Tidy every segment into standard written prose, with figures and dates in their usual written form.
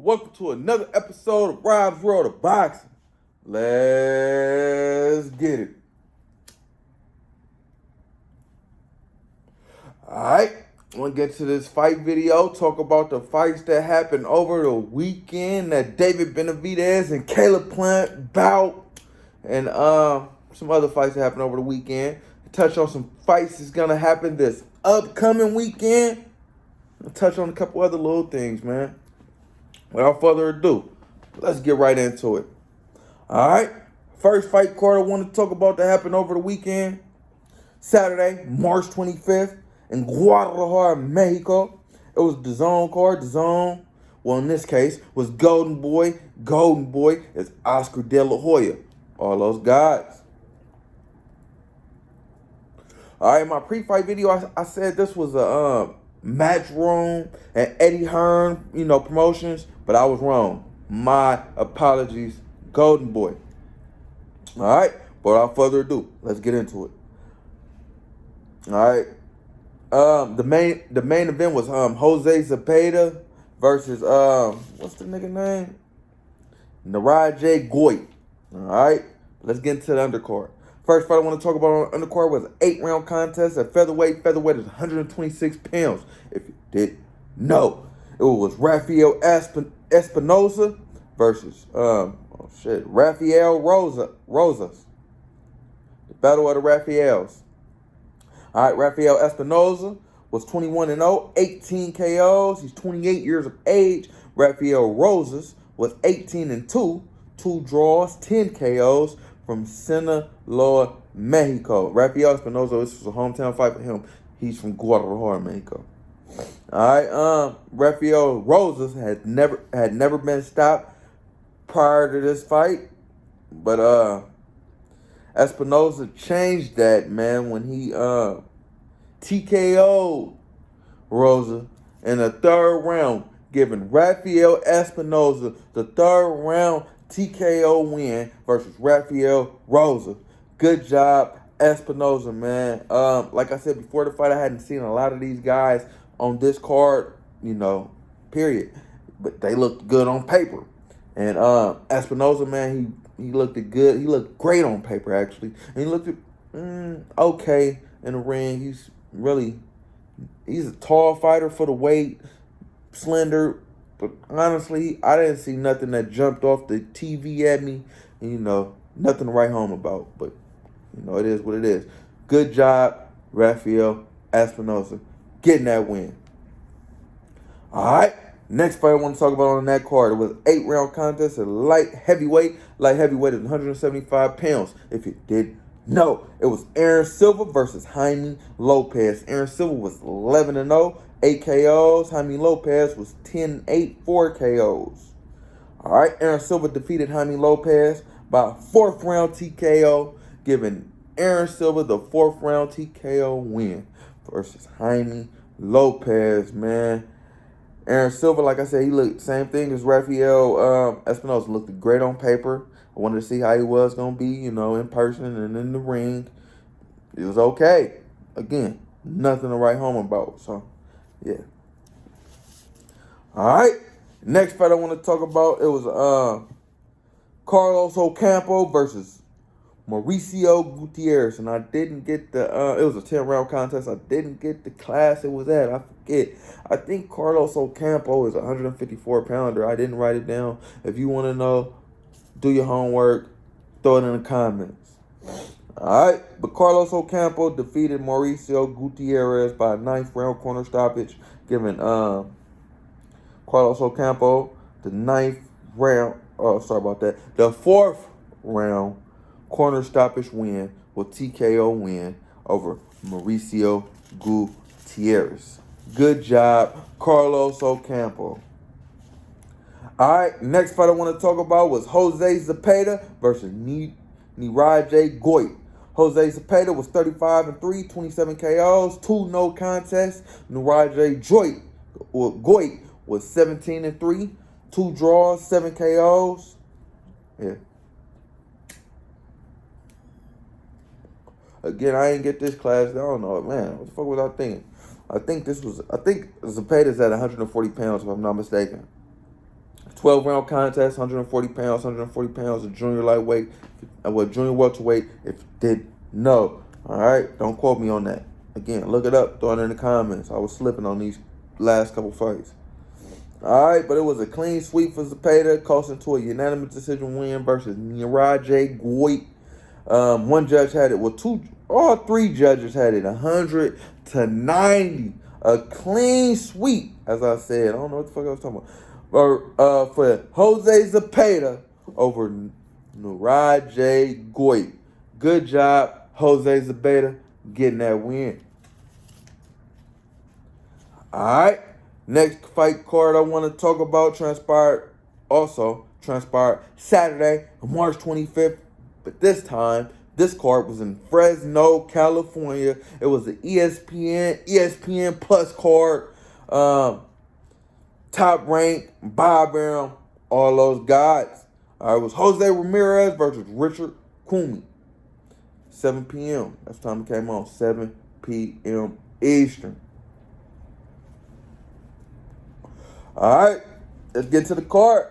welcome to another episode of Rob's World of Boxing. Let's get it. Alright, I want to get to this fight video, talk about the fights that happened over the weekend, that David Benavidez and Caleb Plant bout, and some other fights that happened over the weekend. Touch on some fights that's going to happen this upcoming weekend. I'll touch on a couple other little things, man. Without further ado, let's get right into it. All right, first fight card I want to talk about that happened over the weekend. Saturday, March 25th in Guadalajara, Mexico. It was the DAZN card. DAZN, well, in this case, was Golden Boy. Golden Boy is Oscar De La Hoya. All those guys. All right, my pre-fight video, I said this was a Matchroom and Eddie Hearn, promotions, but I was wrong. My apologies, Golden Boy. All right, but without further ado, let's get into it. All right, the main event was Jose Zepeda versus what's the nigga name? Naraj Goit. All right, let's get into the undercard. First fight I want to talk about on the undercard was an 8-round contest at featherweight. Featherweight is 126 pounds. If you didn't know, it was Rafael Espinosa versus Rafael Rosas. The battle of the Rafaels. All right, Rafael Espinosa was 21-0, 18 KOs. He's 28 years of age. Rafael Rosas was 18-2, 2 draws, 10 KOs. From Sinaloa, Mexico. Rafael Espinosa, this was a hometown fight for him. He's from Guadalajara, Mexico. All right, Rafael Rosas had never been stopped prior to this fight, but Espinosa changed that, man, when he TKO'd Rosa in the third round, giving Rafael Espinosa the third round TKO win versus Rafael Rosa. Good job, Espinosa, man. Like I said before the fight, I hadn't seen a lot of these guys on this card, period. But they looked good on paper. And Espinosa, man, he looked good. He looked great on paper, actually. And he looked okay in the ring. He's a tall fighter for the weight, slender. But honestly, I didn't see nothing that jumped off the TV at me. And, nothing to write home about. But, it is what it is. Good job, Rafael Espinosa, getting that win. All right. Next fight I want to talk about on that card. It was an 8-round contest at light heavyweight. Light heavyweight is 175 pounds. If you didn't know, it was Aaron Silva versus Jaime Lopez. Aaron Silva was 11-0. 8 KOs. Jaime Lopez was 10-8, 4 KOs. All right, Aaron Silva defeated Jaime Lopez by a 4th round TKO, giving Aaron Silva the 4th round TKO win versus Jaime Lopez, man. Aaron Silva, like I said, he looked same thing as Rafael Espinosa. Looked great on paper. I wanted to see how he was going to be, in person and in the ring. It was okay. Again, nothing to write home about, so. Yeah. All right. Next fight I want to talk about, it was Carlos Ocampo versus Mauricio Gutierrez. And I didn't get it was a 10-round contest. I didn't get the class it was at. I forget. I think Carlos Ocampo is a 154-pounder. I didn't write it down. If you want to know, do your homework. Throw it in the comments. All right, but Carlos Ocampo defeated Mauricio Gutierrez by a 9th round corner stoppage, giving Carlos Ocampo the 9th round. Oh, sorry about that. The 4th round corner stoppage win with TKO win over Mauricio Gutierrez. Good job, Carlos Ocampo. All right, next fight I want to talk about was Jose Zepeda versus Naraj Goit. Jose Zepeda was 35-3, 27 KOs, 2 no contests. Naraj Goit was 17-3, 2 draws, 7 KOs. Yeah. Again, I didn't get this class. I don't know, man. What the fuck was I thinking? I think Zepeda's at 140 pounds, if I'm not mistaken. 12-round contest, 140 pounds, 140 pounds, a junior lightweight, junior welterweight, if you didn't know. All right, don't quote me on that. Again, look it up, throw it in the comments. I was slipping on these last couple fights. All right, but it was a clean sweep for Zepeda, costing to a unanimous decision win versus Miraj Goit. One judge had it, all three judges had it 100-90. A clean sweep, as I said. I don't know what the fuck I was talking about. For Jose Zepeda over Miraj Goit. Good job, Jose Zepeda, getting that win. All right. Next fight card I want to talk about transpired Saturday, March 25th. But this time, this card was in Fresno, California. It was the ESPN Plus card. Top rank, Bob, all those guys. It was Jose Ramirez versus Richard Cooney. 7 p.m. That's the time it came on. 7 p.m. Eastern. All right, let's get to the card.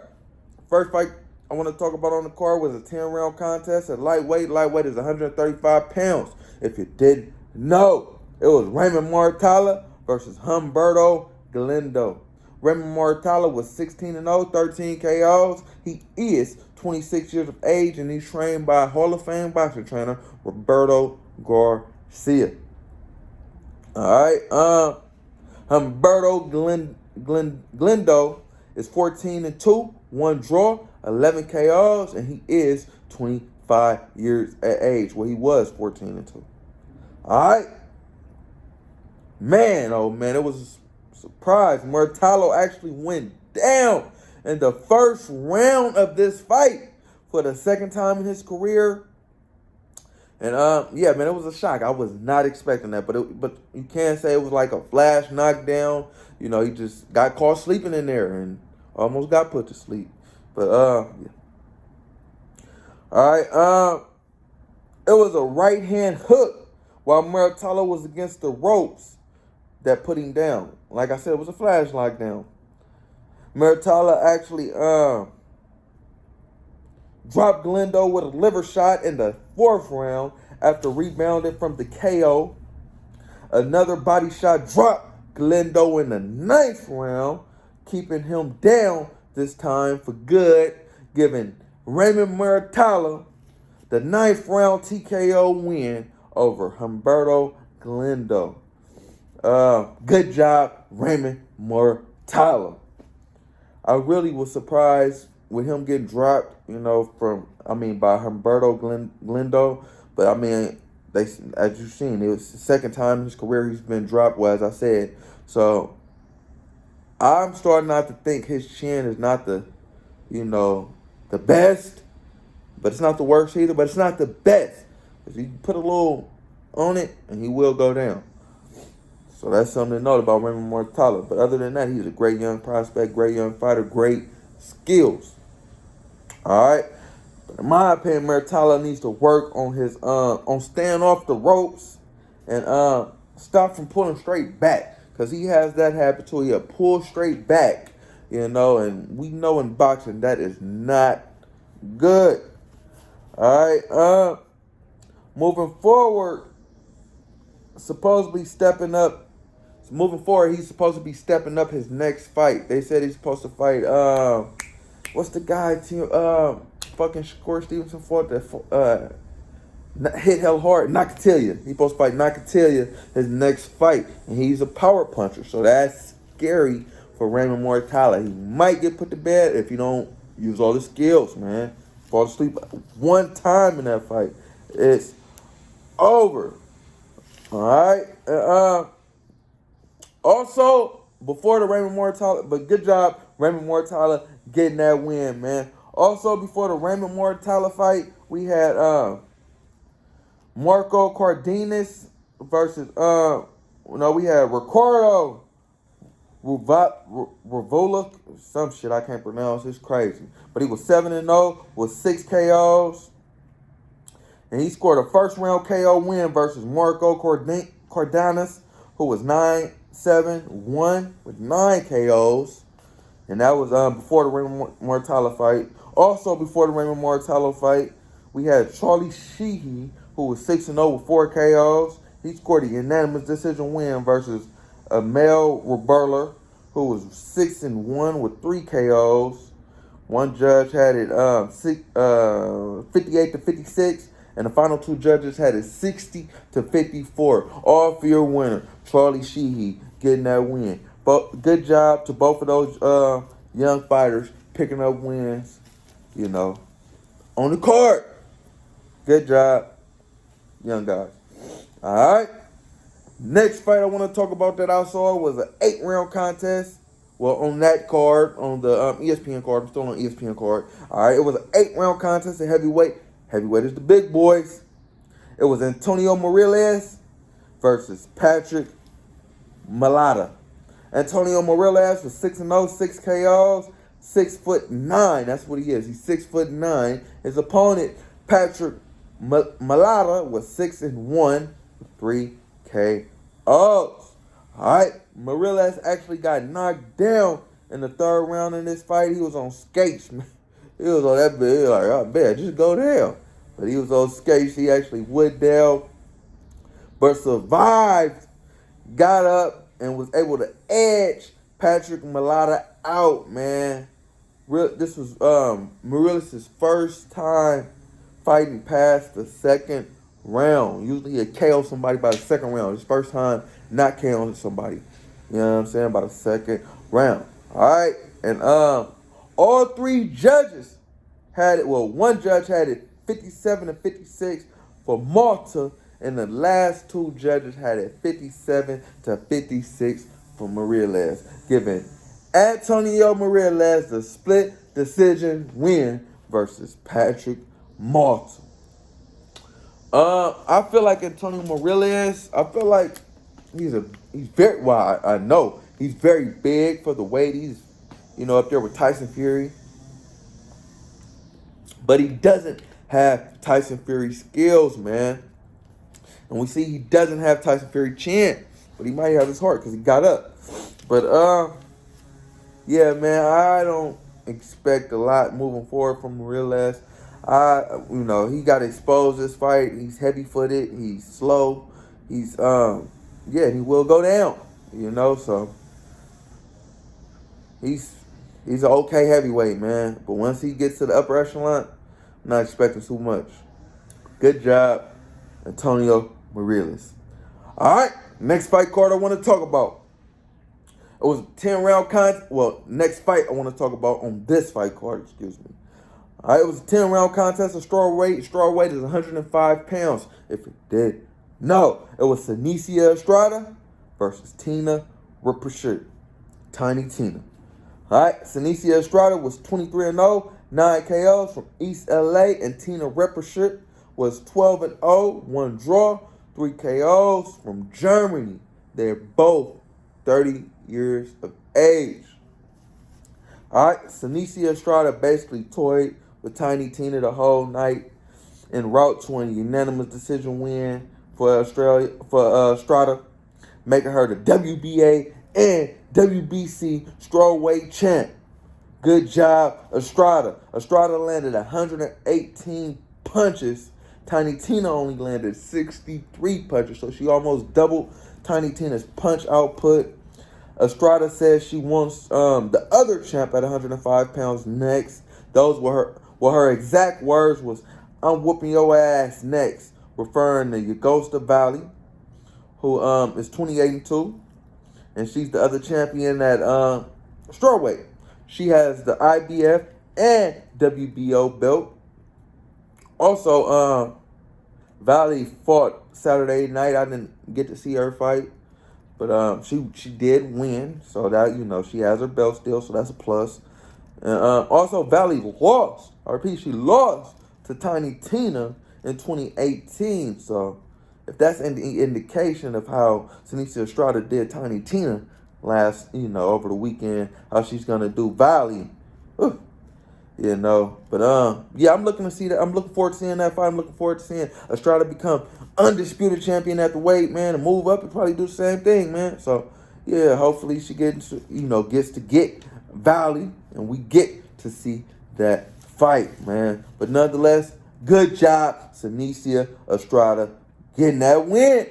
First fight I want to talk about on the card was a 10-round contest at lightweight. Lightweight is 135 pounds. If you didn't know, it was Raymond Mortala versus Humberto Galindo. Raymond Mortala was 16-0, 13 KOs. He is 26 years of age, and he's trained by Hall of Fame boxing trainer Roberto Garcia. All right, Humberto Galindo is 14-2, 1 draw, 11 KOs, and he is 25 years of age. Well, he was 14-2. All right. Man, oh man, it was a surprise. Mortalo actually went down in the first round of this fight for the second time in his career. And yeah, man, it was a shock. I was not expecting that, but you can't say it was like a flash knockdown. You know, he just got caught sleeping in there and almost got put to sleep. But yeah. All right, it was a right hand hook while Mortala was against the ropes that put him down. Like I said, it was a flash knockdown. Mortala actually dropped Galindo with a liver shot in the 4th round after rebounding from the KO. Another body shot dropped Galindo in the 9th round, keeping him down this time for good, giving Raymond Mortala the 9th round TKO win over Humberto Galindo. Good job, Raymond Mortala. I really was surprised with him getting dropped, you know, by Humberto Galindo. But I mean, as you've seen, it was the second time in his career he's been dropped. Well, as I said, so I'm starting not to think his chin is not the best, but it's not the worst either. But it's not the best. If you put a little on it, and he will go down. So that's something to note about Raymond Mortala. But other than that, he's a great young prospect, great young fighter, great skills. All right. But in my opinion, Mortala needs to work on his on staying off the ropes and stop from pulling straight back, because he has that habit too. He'll pull straight back, you know, and we know in boxing that is not good. All right. Moving forward, supposedly stepping up. Moving forward, he's supposed to be stepping up his next fight. They said he's supposed to fight. What's the guy? Fucking Shakur Stevenson fought that. Hit hell hard. Nakatilia. He's supposed to fight Nakatilia his next fight, and he's a power puncher. So that's scary for Raymond Mortala. He might get put to bed if you don't use all the skills, man. Fall asleep one time in that fight, it's over. All right. Also, before the Raymond Mortala, but good job, Raymond Mortala, getting that win, man. Also, before the Raymond Mortala fight, we had Marco Cardenas versus we had Ricardo Ravola, some shit I can't pronounce. It's crazy, but he was 7-0 with 6 KOs, and he scored a first round KO win versus Marco Cardenas, who was 9-7-1 with 9 KOs. And that was before the Raymond Mortala fight. Also before the Raymond Mortala fight, we had Charlie Sheehy, who was 6-0 with 4 KOs. He scored a unanimous decision win versus Mel Roberler, who was 6-1 with 3 KOs. One judge had it 58-56, and the final 2 judges had it 60-54. All for your winner, Charlie Sheehy, getting that win. But good job to both of those young fighters picking up wins, on the card. Good job, young guys. All right. Next fight I want to talk about that I saw was an 8-round contest. Well, on that card, on the ESPN card, I'm still on ESPN card. All right, it was an 8-round contest at heavyweight. Heavyweight is the big boys. It was Antonio Morales versus Patrick Malata. Antonio Morales was 6-0, 6 KOs, 6'9". That's what he is. He's 6'9". His opponent, Patrick Malata, was 6-1, 3 KOs. All right, Morales actually got knocked down in the 3rd round in this fight. He was on skates, man. He was on that bit. He was like, oh, man, just go down. But he was on skates. He actually would down, but survived, got up, and was able to edge Patrick Malata out, man. This was Morales' first time fighting past the 2nd round. Usually he'll KO somebody by the 2nd round. His first time not KOing somebody. You know what I'm saying? By the 2nd round. All right. And all 3 judges had it. Well, one judge had it 57-56 for Malta, and the last 2 judges had it 57-56 for Morales, giving Antonio Morales the split decision win versus Patrick Malta. I feel like Antonio Morales, I feel like he's very, well, I know he's very big for the weight. He's, up there with Tyson Fury. But he doesn't have Tyson Fury skills, man. And we see he doesn't have Tyson Fury chin, but he might have his heart because he got up. But, yeah, man, I don't expect a lot moving forward from Morales. He got exposed this fight. He's heavy-footed. He's slow. He's, he will go down, so he's an okay heavyweight, man. But once he gets to the upper echelon, I'm not expecting too much. Good job, Antonio Morales. All right, next fight card I want to talk about. It was a 10-round contest. Well, next fight I want to talk about on this fight card, excuse me. All right, it was a 10-round contest of strawweight. Strawweight is 105 pounds. If it did, no. It was Senicia Estrada versus Tina Rippershire. Tiny Tina. All right, Senicia Estrada was 23-0, 9 KOs from East LA, and Tina Rippershire was 12-0, 1 draw, 3 KOs from Germany. They're both 30 years of age. All right, Senicia Estrada basically toyed with Tiny Tina the whole night en route to a unanimous decision win for Estrada, making her the WBA and WBC strawweight champ. Good job, Estrada. Estrada landed 118 punches. Tiny Tina only landed 63 punches, so she almost doubled Tiny Tina's punch output. Estrada says she wants the other champ at 105 pounds next. Those were her exact words was, "I'm whooping your ass next," referring to Augusta Valley, who is 28-2, and she's the other champion at strawweight. She has the IBF and WBO belt. Also, Valley fought Saturday night. I didn't get to see her fight, but she did win, so that she has her belt still, so that's a plus. And also, Valley lost. I repeat, she lost to Tiny Tina in 2018. So if that's an indication of how Senicia Estrada did Tiny Tina last, over the weekend, how she's gonna do Valley, but I'm looking to see that. I'm looking forward to seeing that fight. I'm looking forward to seeing Estrada become undisputed champion at the weight, man, and move up and probably do the same thing, man. So yeah, hopefully she gets to get Valley, and we get to see that fight, man. But nonetheless, good job, Senicia Estrada, getting that win.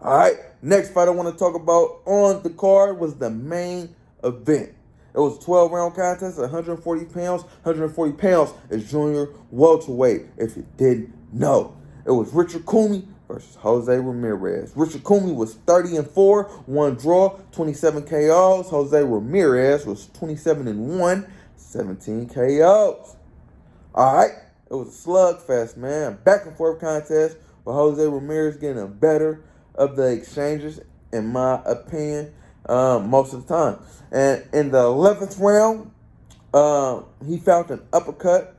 All right, next fight I want to talk about on the card was the main event. It was a 12-round contest, 140 pounds. 140 pounds is junior welterweight, if you didn't know. It was Richard Cooney versus Jose Ramirez. Richard Cooney was 30-4, 1 draw, 27 KOs. Jose Ramirez was 27-1, 17 KOs. All right, it was a slugfest, man. Back and forth contest with Jose Ramirez getting the better of the exchanges, in my opinion, most of the time. And in the 11th round, he found an uppercut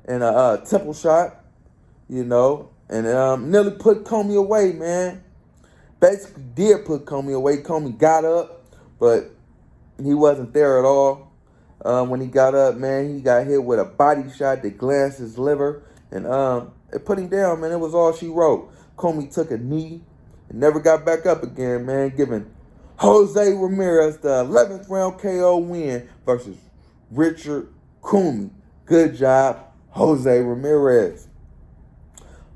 and a temple shot, and nearly put Comey away, man. Basically did put Comey away. Comey got up, but he wasn't there at all. When he got up, man, he got hit with a body shot that glanced his liver, and it put him down, man. It was all she wrote. Comey took a knee and never got back up again, man, giving Jose Ramirez the 11th round KO win versus Richard Cooney. Good job, Jose Ramirez.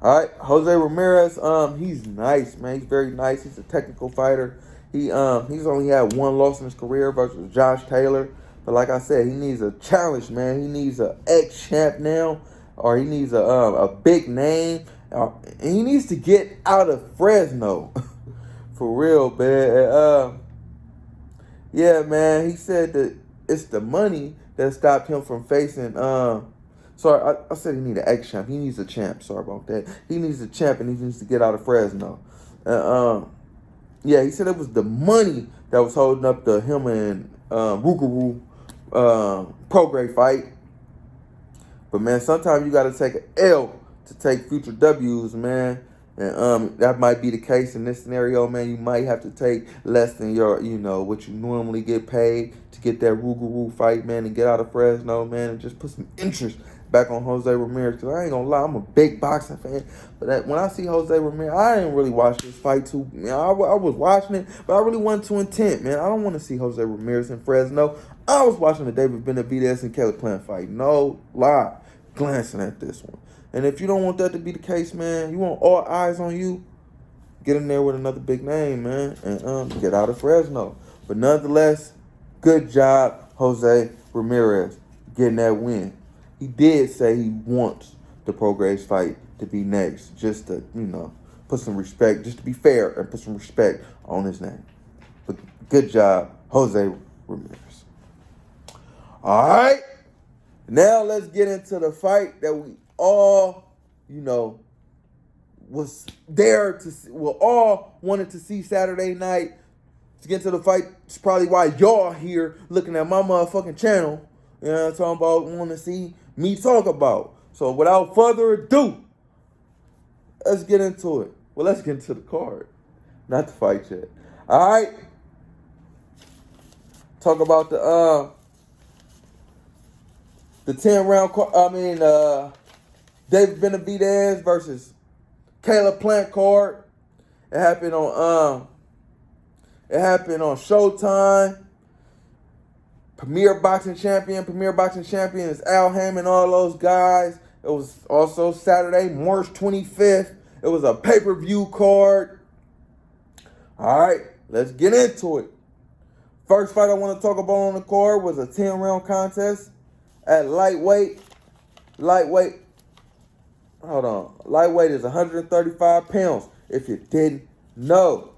All right, Jose Ramirez, he's nice, man. He's very nice. He's a technical fighter. He's only had one loss in his career versus Josh Taylor. But like I said, he needs a challenge, man. He needs an ex-champ now, or he needs a big name. And he needs to get out of Fresno. For real, man. Yeah, man. He said that it's the money that stopped him from facing. Sorry, I said he needs an ex-champ. He needs a champ. Sorry about that. He needs a champ, and he needs to get out of Fresno. Yeah, he said it was the money that was holding up the him and Rougarou Prograis fight. But man, sometimes you got to take an L to take future W's, man. And that might be the case in this scenario, man. You might have to take less than your, what you normally get paid to get that Rougarou fight, man, and get out of Fresno, man, and just put some interest back on Jose Ramirez. Because I ain't gonna lie, I'm a big boxing fan. But when I see Jose Ramirez, I didn't really watch this fight too. Man, I was watching it, but I really wasn't too intent, man. I don't want to see Jose Ramirez in Fresno. I was watching the David Benavidez and Caleb Plant fight. No lie. Glancing at this one. And if you don't want that to be the case, man, you want all eyes on you, get in there with another big name, man, and get out of Fresno. But nonetheless, good job, Jose Ramirez, getting that win. He did say he wants the Prograis fight to be next, just to, put some respect, just to be fair and put some respect on his name. But good job, Jose Ramirez. All right. Now let's get into the fight that we all, was there to see, all wanted to see Saturday night. To get to the fight, it's probably why y'all here looking at my motherfucking channel. You know what I'm talking about? Want to see me talk about. So without further ado, let's get into it. Well, let's get into the card. Not the fight yet. All right. Talk about the 10-round, David Benavidez versus Caleb Plant card. It happened on Showtime. Premier Boxing Champion is Al Hammond, all those guys. It was also Saturday, March 25th. It was a pay-per-view card. All right, let's get into it. First fight I want to talk about on the card was a 10-round contest at lightweight. Lightweight is 135 pounds, if you didn't know.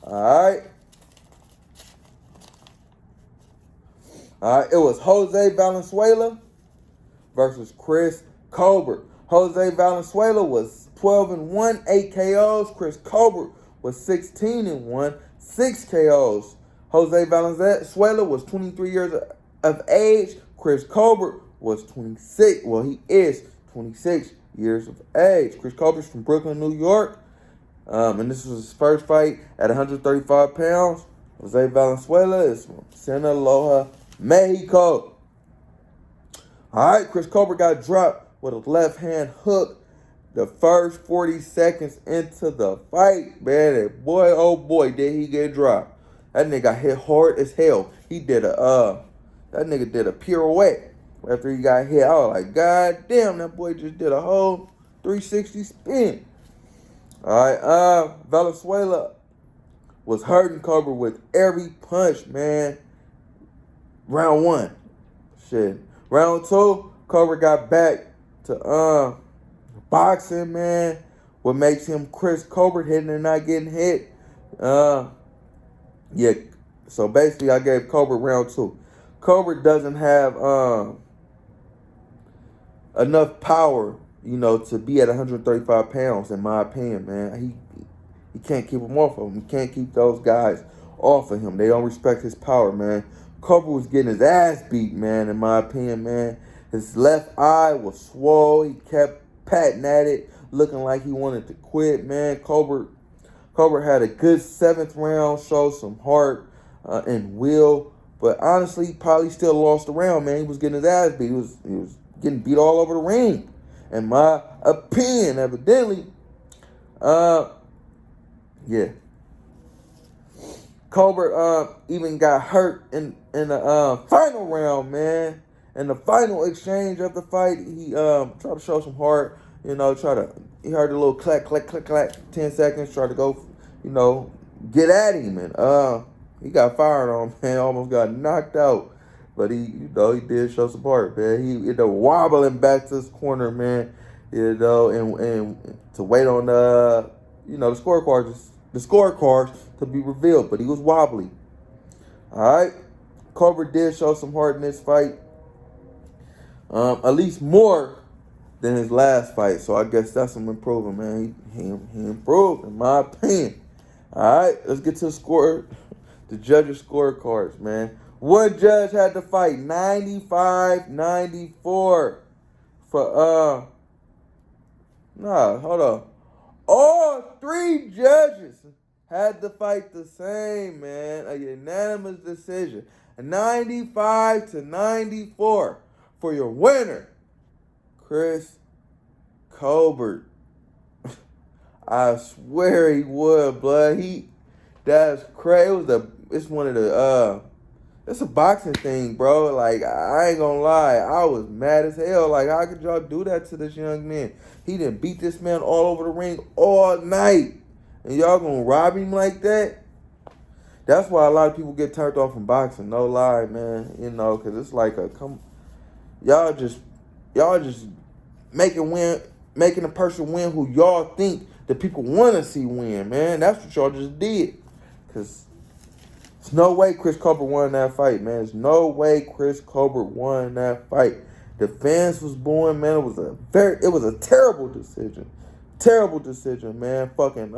All right. It was Jose Valenzuela versus Chris Colbert. Jose Valenzuela was 12-1, 8 KOs. Chris Colbert was 16-1, 6 KOs. Jose Valenzuela was 23 years of age. Chris Colbert was 26. Well, he is 26 years of age. Chris Colbert's from Brooklyn, New York. And this was his first fight at 135 pounds. Jose Valenzuela is from Sinaloa, Mexico. All right, Chris Colbert got dropped with a left-hand hook the first 40 seconds into the fight, man. And boy, oh boy, did he get dropped. That nigga got hit hard as hell. he did that nigga did a pirouette after he got hit. I was like, God damn, that boy just did a whole 360 spin. All right, Valenzuela was hurting Colbert with every punch, man. Round 1. Shit. Round 2, Colbert got back to boxing, man. What makes him Chris Colbert, hitting and not getting hit. Yeah. So basically I gave Colbert round 2. Colbert doesn't have enough power, to be at 135 pounds, in my opinion, man. He can't keep him off of him. He can't keep those guys off of him. They don't respect his power, man. Colbert was getting his ass beat, man, in my opinion, man. His left eye was swole. He kept patting at it, looking like he wanted to quit, man. Colbert had a good 7th round, showed some heart and will. But honestly, he probably still lost the round, man. He was getting his ass beat. He was getting beat all over the ring. In my opinion, evidently, yeah. Colbert even got hurt in the final round, man. In the final exchange of the fight, he tried to show some heart, he heard a little clack, clack, clack, clack, 10 seconds, tried to go, get at him, and he got fired on, man, almost got knocked out. But he did show some heart, man. He ended up wobbling back to his corner, man, and to wait on the scorecards to be revealed, but he was wobbly. All right, Colbert did show some heart in this fight, at least more than his last fight. So I guess that's some improvement, man. He improved, in my opinion. All right, let's get to the judges' scorecards, man. One judge had to fight 95-94 for hold on. All 3 judges had to fight the same, man. A unanimous decision. 95-94 for your winner, Chris Colbert. I swear he would, blood. That's crazy. It's one of the it's a boxing thing, bro. Like, I ain't gonna lie. I was mad as hell. Like, how could y'all do that to this young man? He done beat this man all over the ring all night. And y'all gonna rob him like that? That's why a lot of people get turned off from boxing. No lie, man. Because it's like y'all just making a person win who y'all think the people want to see win, man. That's what y'all just did. Because there's no way Chris Colbert won that fight, man. There's no way Chris Colbert won that fight. The fans was booing, man. It was a terrible decision. Terrible decision, man. Fucking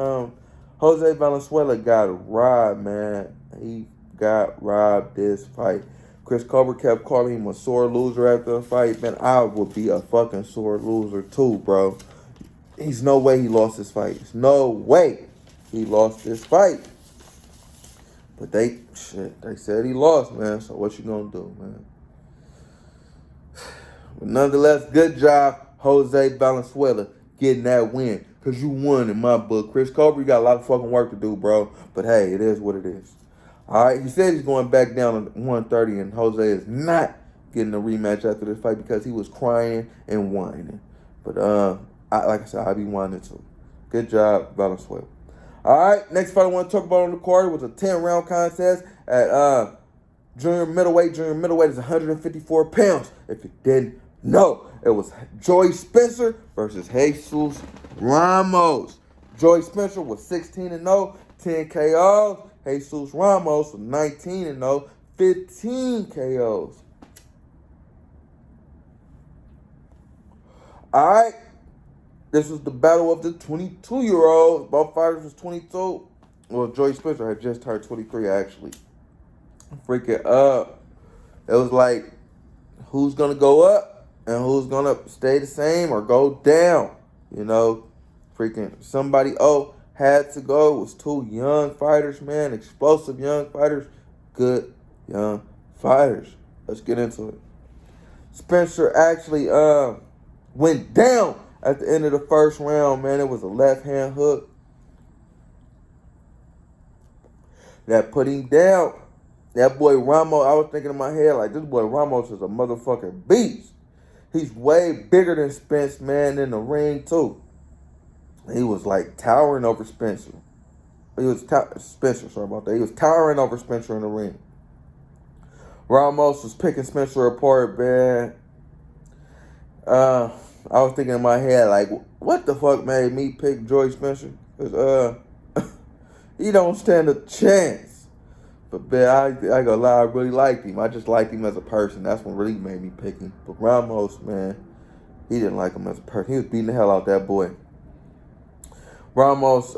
Jose Valenzuela got robbed, man. He got robbed this fight. Chris Colbert kept calling him a sore loser after the fight. Man, I would be a fucking sore loser too, bro. There's no way he lost this fight. There's no way he lost this fight. But they said he lost, man. So what you gonna do, man? But nonetheless, good job, Jose Valenzuela, getting that win. Because you won in my book. Chris Colbert, you got a lot of fucking work to do, bro. But hey, it is what it is. All right, he said he's going back down to 130, and Jose is not getting a rematch after this fight because he was crying and whining. But like I said, I'll be whining too. Good job, Valenzuela. All right, next fight I want to talk about on the card was a 10-round contest at junior middleweight. Junior middleweight is 154 pounds. If you didn't know, it was Joey Spencer versus Jesus Ramos. Joey Spencer was 16-0, 10 KOs. Jesus Ramos was 19-0, 15 KOs. All right. This was the battle of the 22-year-olds. Both fighters was 22. Well, Joey Spencer had just turned 23, actually. Freaking up. It was like, who's going to go up and who's going to stay the same or go down? Freaking somebody had to go. It was 2 young fighters, man. Explosive young fighters. Good young fighters. Let's get into it. Spencer actually went down at the end of the first round, man. It was a left-hand hook that put him down. That boy Ramos, I was thinking in my head, like, this boy Ramos is a motherfucking beast. He's way bigger than Spence, man, in the ring, too. He was, like, towering over Spencer. Spencer, sorry about that. He was towering over Spencer in the ring. Ramos was picking Spencer apart, man. I was thinking in my head, like, what the fuck made me pick Joey Spencer? Because, he don't stand a chance. But, man, I ain't gonna lie, I really liked him. I just liked him as a person. That's what really made me pick him. But Ramos, man, he didn't like him as a person. He was beating the hell out that boy. Ramos,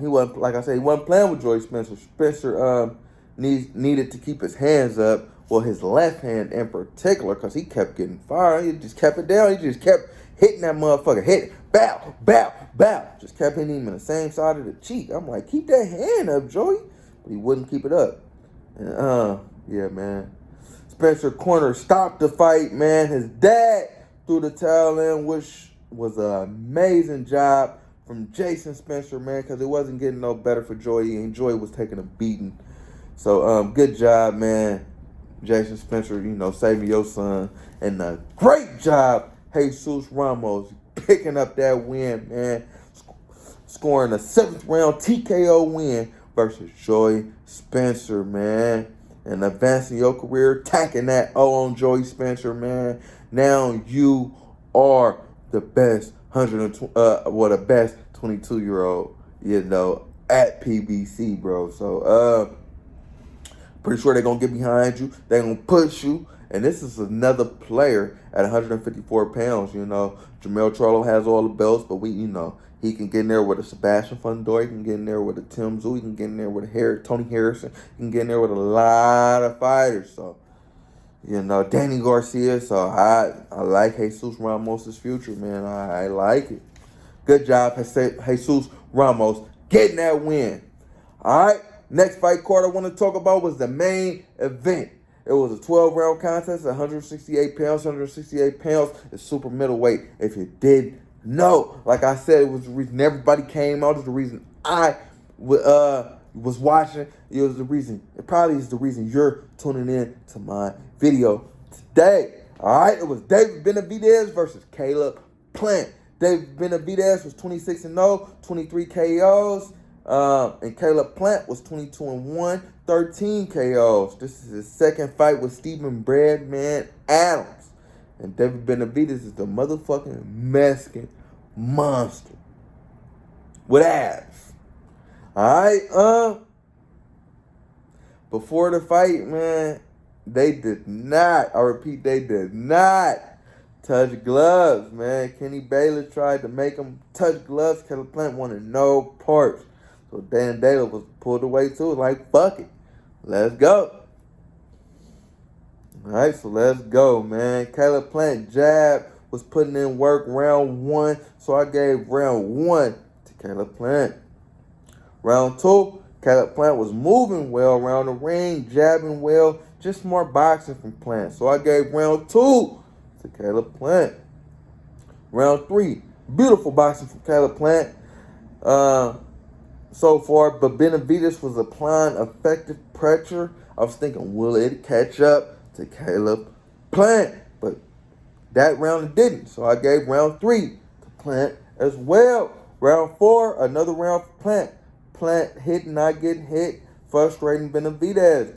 he wasn't, like I said, he wasn't playing with Joey Spencer. Spencer needed to keep his hands up, well, his left hand in particular, because he kept getting fired. He just kept it down. He just kept hitting that motherfucker. Hit, bow, bow, bow. Just kept hitting him in the same side of the cheek. I'm like, keep that hand up, Joey. But he wouldn't keep it up. And, yeah, man. Spencer corner stopped the fight, man. His dad threw the towel in, which was an amazing job from Jason Spencer, man, because it wasn't getting no better for Joey, and Joey was taking a beating. So, good job, man, Jason Spencer, saving your son. And a great job, Jesus Ramos, picking up that win, man, scoring a 7th round TKO win versus Joey Spencer, man, and advancing your career, tacking that O on Joey Spencer, man. Now you are the best the best 22-year-old, at PBC, bro. So, pretty sure they're going to get behind you. They're going to push you. And this is another player at 154 pounds, Jamel Charlo has all the belts, but he can get in there with a Sebastian Fundora. He can get in there with a Tim Tszyu. He can get in there with a Tony Harrison. He can get in there with a lot of fighters. So, Danny Garcia. So, I like Jesus Ramos' future, man. I like it. Good job, Jesus Ramos, getting that win. All right, next fight card I want to talk about was the main event. It was a 12-round contest, 168 pounds. 168 pounds is super middleweight. If you didn't know, like I said, it was the reason everybody came out. It was the reason I was watching. It probably is the reason you're tuning in to my video today. All right, it was David Benavidez versus Caleb Plant. David Benavidez was 26-0, 23 KOs. And Caleb Plant was 22-1, 13 KOs. This is his second fight with Stephen Breadman Adams. And David Benavidez is the motherfucking Mexican monster with abs. Alright, before the fight, man, they did not, I repeat, they did not touch gloves, man. Kenny Baylor tried to make him touch gloves. Caleb Plant wanted no parts. So Dan Baylor was pulled away too. Like, fuck it. Let's go. All right, so let's go, man. Caleb Plant jab was putting in work round 1. So I gave round 1 to Caleb Plant. Round 2, Caleb Plant was moving well around the ring, jabbing well. Just more boxing from Plant. So I gave round 2 to Caleb Plant. Round 3, beautiful boxing from Caleb Plant. So far, but Benavidez was applying effective pressure. I was thinking, will it catch up to Caleb Plant? But that round it didn't. So I gave round 3 to Plant as well. Round 4, another round for Plant. Plant hitting, not getting hit, frustrating Benavidez.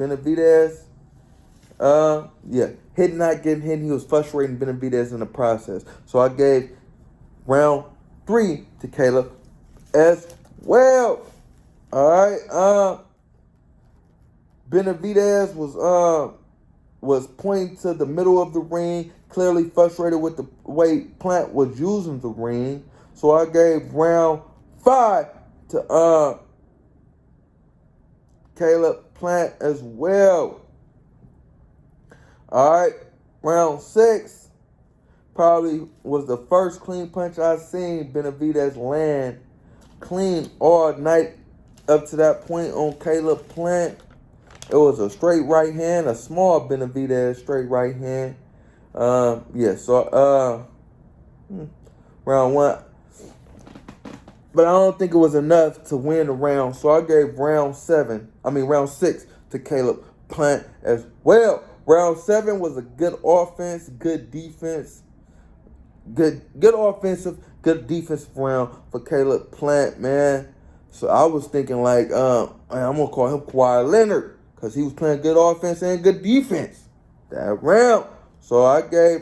Hitting, not getting hit. He was frustrating Benavidez in the process. So I gave round 3 to Caleb as well. All right. Benavidez was pointing to the middle of the ring, clearly frustrated with the way Plant was using the ring. So I gave round 5 to Caleb Plant as well. All right. Round 6 probably was the first clean punch I've seen Benavidez land clean all night up to that point on Caleb Plant. It was a straight right hand, a small Benavidez straight right hand. Round 1. But I don't think it was enough to win the round. So I gave round 6 to Caleb Plant as well. Round 7 was a good offense, good defense, good offensive, good defensive round for Caleb Plant, man. So I was thinking like, I'm gonna call him Kawhi Leonard because he was playing good offense and good defense that round. So I gave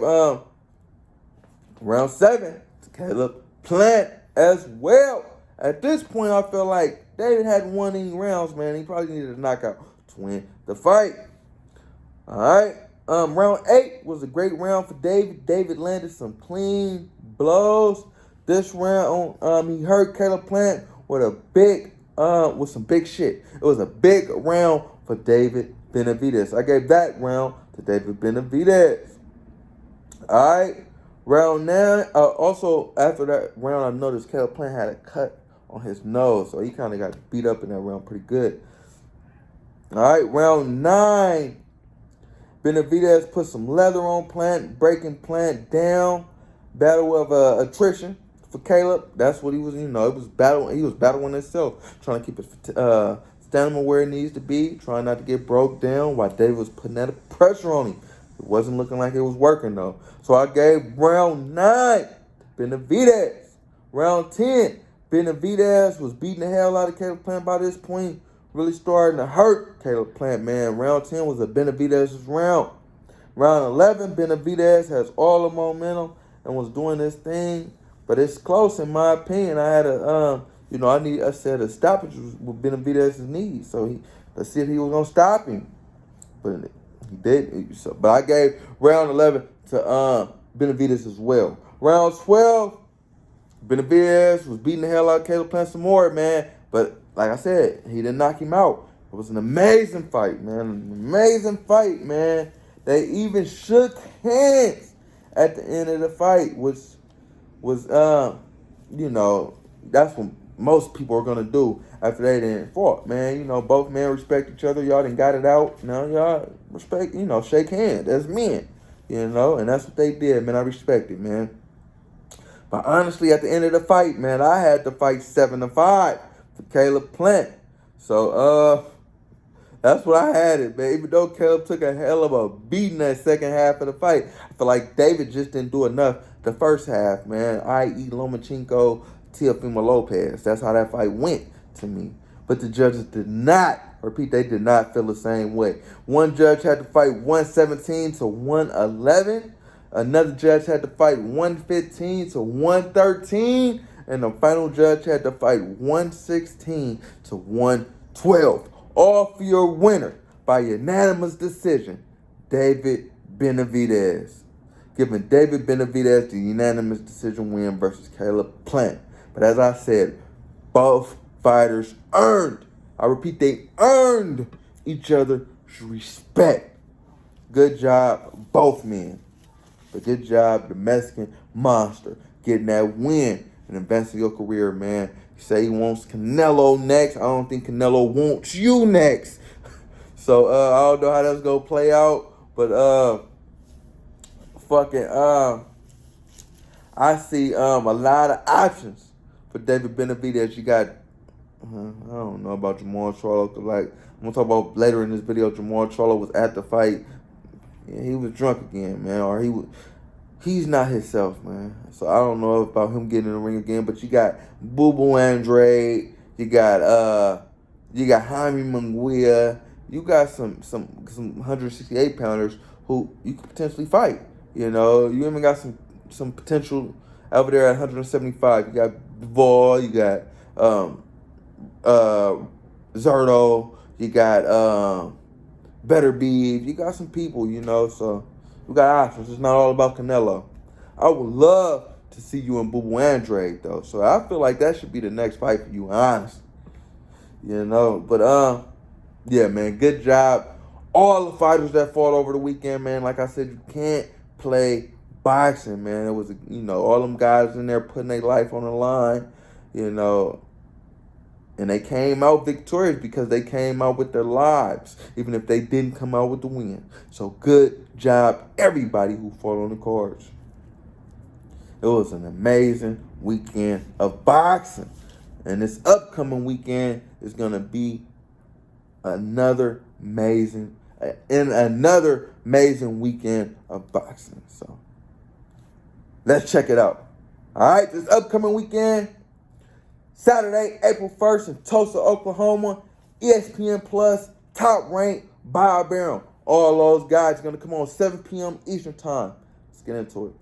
round 7 to Caleb Plant as well. At this point, I feel like David hadn't won any rounds, man. He probably needed a knockout to win the fight. All right. Round 8 was a great round for David. David landed some clean blows. This round, he hurt Caleb Plant with some big shit. It was a big round for David Benavidez. I gave that round to David Benavidez. All right. Round 9. Also, after that round, I noticed Caleb Plant had a cut on his nose, so he kind of got beat up in that round pretty good. All right. Round 9. Benavidez put some leather on Plant, breaking Plant down. Battle of attrition for Caleb. That's what he was, it was battle. He was battling himself, trying to keep his stamina where it needs to be, trying not to get broke down while David was putting that pressure on him. It wasn't looking like it was working, though. So I gave round 9 to Benavidez. Round 10, Benavidez was beating the hell out of Caleb Plant by this point. Really starting to hurt Caleb Plant, man. Round 10 was a Benavidez's round. Round 11, Benavidez has all the momentum and was doing this thing. But it's close, in my opinion. I had I said a stoppage with Benavidez's knees. So let's see if he was going to stop him. But he did. But I gave round 11 to Benavidez as well. Round 12, Benavidez was beating the hell out of Caleb Plant some more, man. But like I said, he didn't knock him out. It was an amazing fight, man. An amazing fight, man. They even shook hands at the end of the fight, which was, that's what most people are going to do after they didn't fought, man. Both men respect each other. Y'all done got it out. Now y'all respect, shake hands as men, and that's what they did, man. I respect it, man. But honestly, at the end of the fight, man, I had to fight 7-5 for Caleb Plant. So, that's what I had it, man. Even though Caleb took a hell of a beating that second half of the fight, I feel like David just didn't do enough the first half, man. I.e. Lomachenko, Teofimo Lopez. That's how that fight went to me. But the judges did not, they did not feel the same way. One judge had to fight 117 to 111. Another judge had to fight 115 to 113. And the final judge had to fight 116 to 112. All for your winner by unanimous decision, David Benavidez. Giving David Benavidez the unanimous decision win versus Caleb Plant. But as I said, both fighters earned, I repeat, they earned each other's respect. Good job, both men. But good job, the Mexican monster, getting that win and advancing your career, man. You say he wants Canelo next. I don't think Canelo wants you next. So I don't know how that's gonna play out, but I see a lot of options for David Benavidez. You got I don't know about Jamal Charlo. I'm gonna talk about later in this video. Jamal Charlo was at the fight. Yeah, he was drunk again, man, or he's not himself, man. So I don't know about him getting in the ring again. But you got Boo Boo Andrade, you got Jaime Munguia, you got some 168 pounders who you could potentially fight. You even got some potential over there at 175. You got Vol, you got Zerto, you got Better Beef, you got some people, so we got options. It's not all about Canelo. I would love to see you in Boo Boo Andrade, though. So I feel like that should be the next fight for you, honestly. But yeah, man, good job. All the fighters that fought over the weekend, man, like I said, you can't play boxing, man. It was, all them guys in there putting their life on the line, and they came out victorious because they came out with their lives, even if they didn't come out with the win. So good job, everybody who fought on the cards. It was an amazing weekend of boxing. And this upcoming weekend is going to be another amazing in another amazing weekend of boxing. So let's check it out. All right, this upcoming weekend, Saturday, April 1st in Tulsa, Oklahoma, ESPN Plus, Top Rank, Barbarian. All those guys are going to come on 7 p.m. Eastern Time. Let's get into it.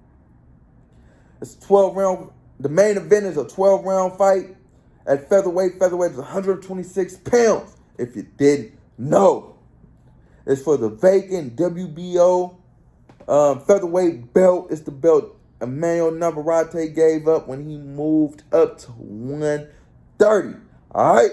It's 12 round. The main event is a 12-round fight at featherweight. Featherweight is 126 pounds, if you didn't know. It's for the vacant WBO featherweight belt. It's the belt Emmanuel Navarrete gave up when he moved up to 130. All right?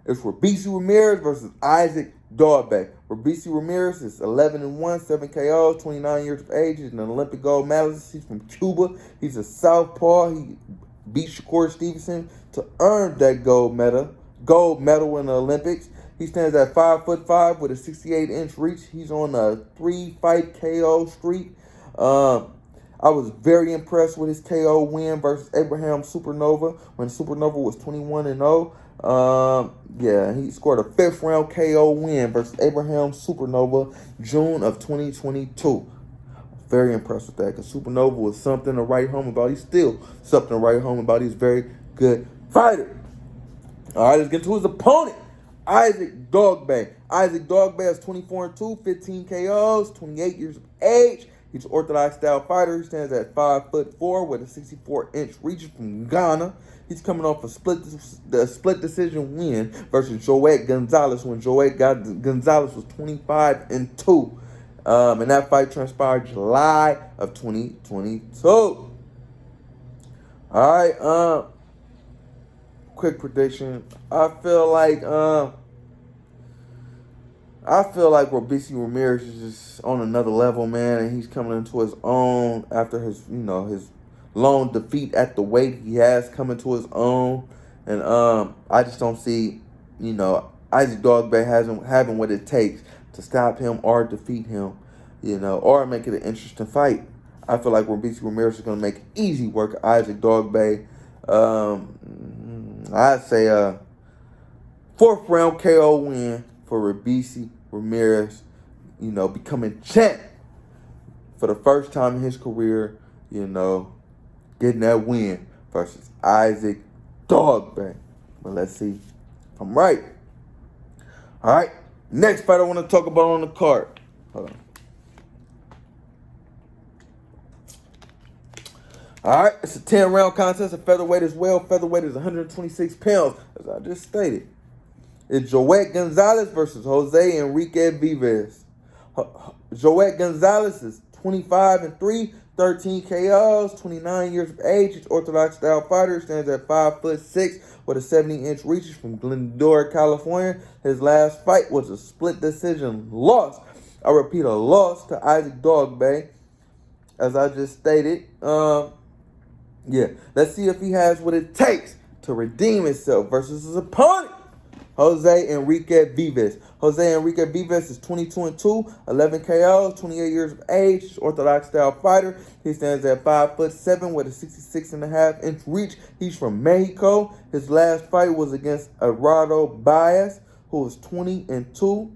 It's Robeisy Ramirez versus Isaac Dogboe. Robeisy Ramirez is 11-1, 7 KOs, 29 years of age. He's an Olympic gold medalist. He's from Cuba. He's a southpaw. He beat Shakur Stevenson to earn that gold medal in the Olympics. He stands at 5'5" with a 68-inch reach. He's on a 3-fight KO streak. I was very impressed with his KO win versus Abraham Supernova when Supernova was 21-0. Yeah, he scored a 5th-round KO win versus Abraham Supernova June of 2022. Very impressed with that because Supernova was something to write home about. He's still something to write home about. He's a very good fighter. All right, let's get to his opponent, Isaac Dogboe. Isaac Dogboe is 24-2, 15 KOs, 28 years of age. He's an orthodox-style fighter. He stands at 5'4" with a 64-inch reach from Ghana. He's coming off a split decision win versus Joet Gonzalez when Joet Gonzalez was 25-2. And that fight transpired July of 2022. All right, quick prediction. I feel like Robeisy Ramirez is just on another level, man, and he's coming into his own after his long defeat at the weight he has coming to his own. And I just don't see, Isaac Dogboe having what it takes to stop him or defeat him, or make it an interesting fight. I feel like Robeisy Ramirez is going to make easy work of Isaac Dogboe. I'd say a 4th-round KO win for Robeisy Ramirez, becoming champ for the first time in his career, getting that win versus Isaac Dogboe. But let's see if I'm right. All right, next fight I want to talk about on the card. Hold on. All right, it's a 10-round contest at featherweight as well. Featherweight is 126 pounds, as I just stated. It's Joet Gonzalez versus Jose Enrique Vives. Joet Gonzalez is 25-3, 13 KOs, 29 years of age. He's orthodox-style fighter. Stands at 5'6" with a 70-inch reach. He's from Glendora, California. His last fight was a split decision loss. I repeat, a loss to Isaac Dogboe, as I just stated. Yeah, let's see if he has what it takes to redeem himself versus his opponent, Jose Enrique Vives. Jose Enrique Vives is 22-2, 11 KOs, 28 years of age, orthodox-style fighter. He stands at 5'7" with a 66.5-inch reach. He's from Mexico. His last fight was against Eduardo Baez, who was 20-2,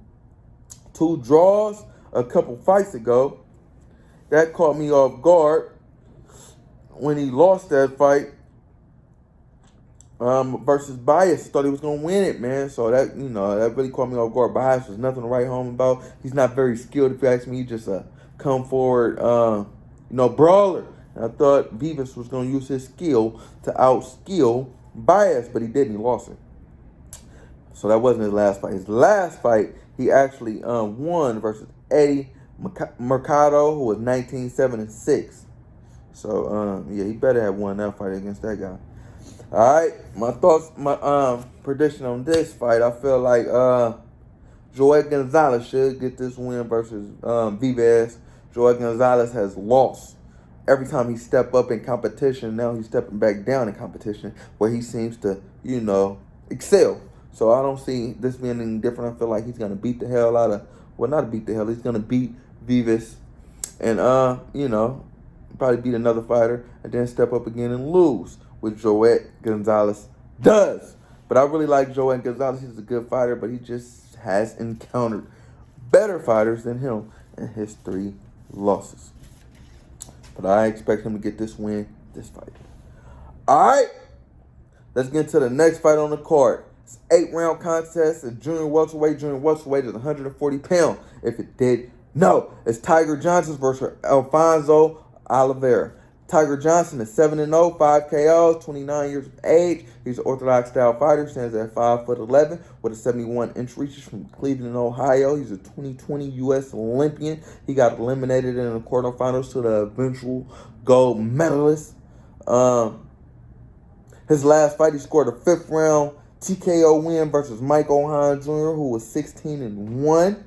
2 draws a couple fights ago. That caught me off guard when he lost that fight versus Baez. Thought he was going to win it, man. So that, that really caught me off guard. Baez was nothing to write home about. He's not very skilled, if you ask me. He's just a come forward, brawler. And I thought Vivas was going to use his skill to out-skill Baez, but he didn't. He lost it. So that wasn't his last fight. His last fight, he actually won versus Eddie Mercado, who was 19-7-6. So, yeah, he better have won that fight against that guy. All right, my prediction on this fight, I feel like Joet Gonzalez should get this win versus Vives. Joet Gonzalez has lost every time he step up in competition. Now he's stepping back down in competition where he seems to, excel. So I don't see this being any different. I feel like he's going to beat the hell out of, well, not beat the hell, he's going to beat Vives and, probably beat another fighter and then step up again and lose, which Joet Gonzalez does. But I really like Joet Gonzalez. He's a good fighter, but he just has encountered better fighters than him in his 3 losses. But I expect him to get this win, this fight. All right, let's get into the next fight on the card. It's 8-round contest at junior welterweight. Junior welterweight is 140 pounds. If it did, no. It's Tiger Johnson versus Alfonso Oliveira. Tiger Johnson is 7-0, 5 KOs, 29 years of age. He's an orthodox style fighter, stands at 5'11", with a 71-inch reach. He's from Cleveland, Ohio. He's a 2020 U.S. Olympian. He got eliminated in the quarterfinals to the eventual gold medalist. His last fight, he scored a 5th round TKO win versus Mike Ohan Jr., who was 16-1.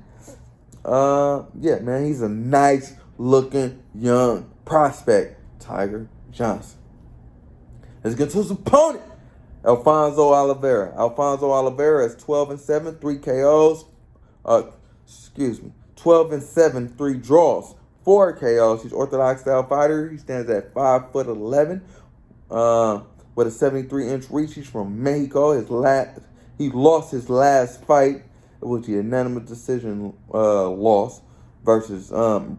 Yeah, man, he's a nice looking young prospect, Tiger Johnson. Let's get to his opponent, Alfonso Oliveira. Alfonso Oliveira is 12-7, 3 KOs. 12-7, 3 draws, 4 KOs. He's orthodox style fighter. He stands at 5'11", with a 73-inch reach. He's from Mexico. He lost his last fight. It was a unanimous decision loss versus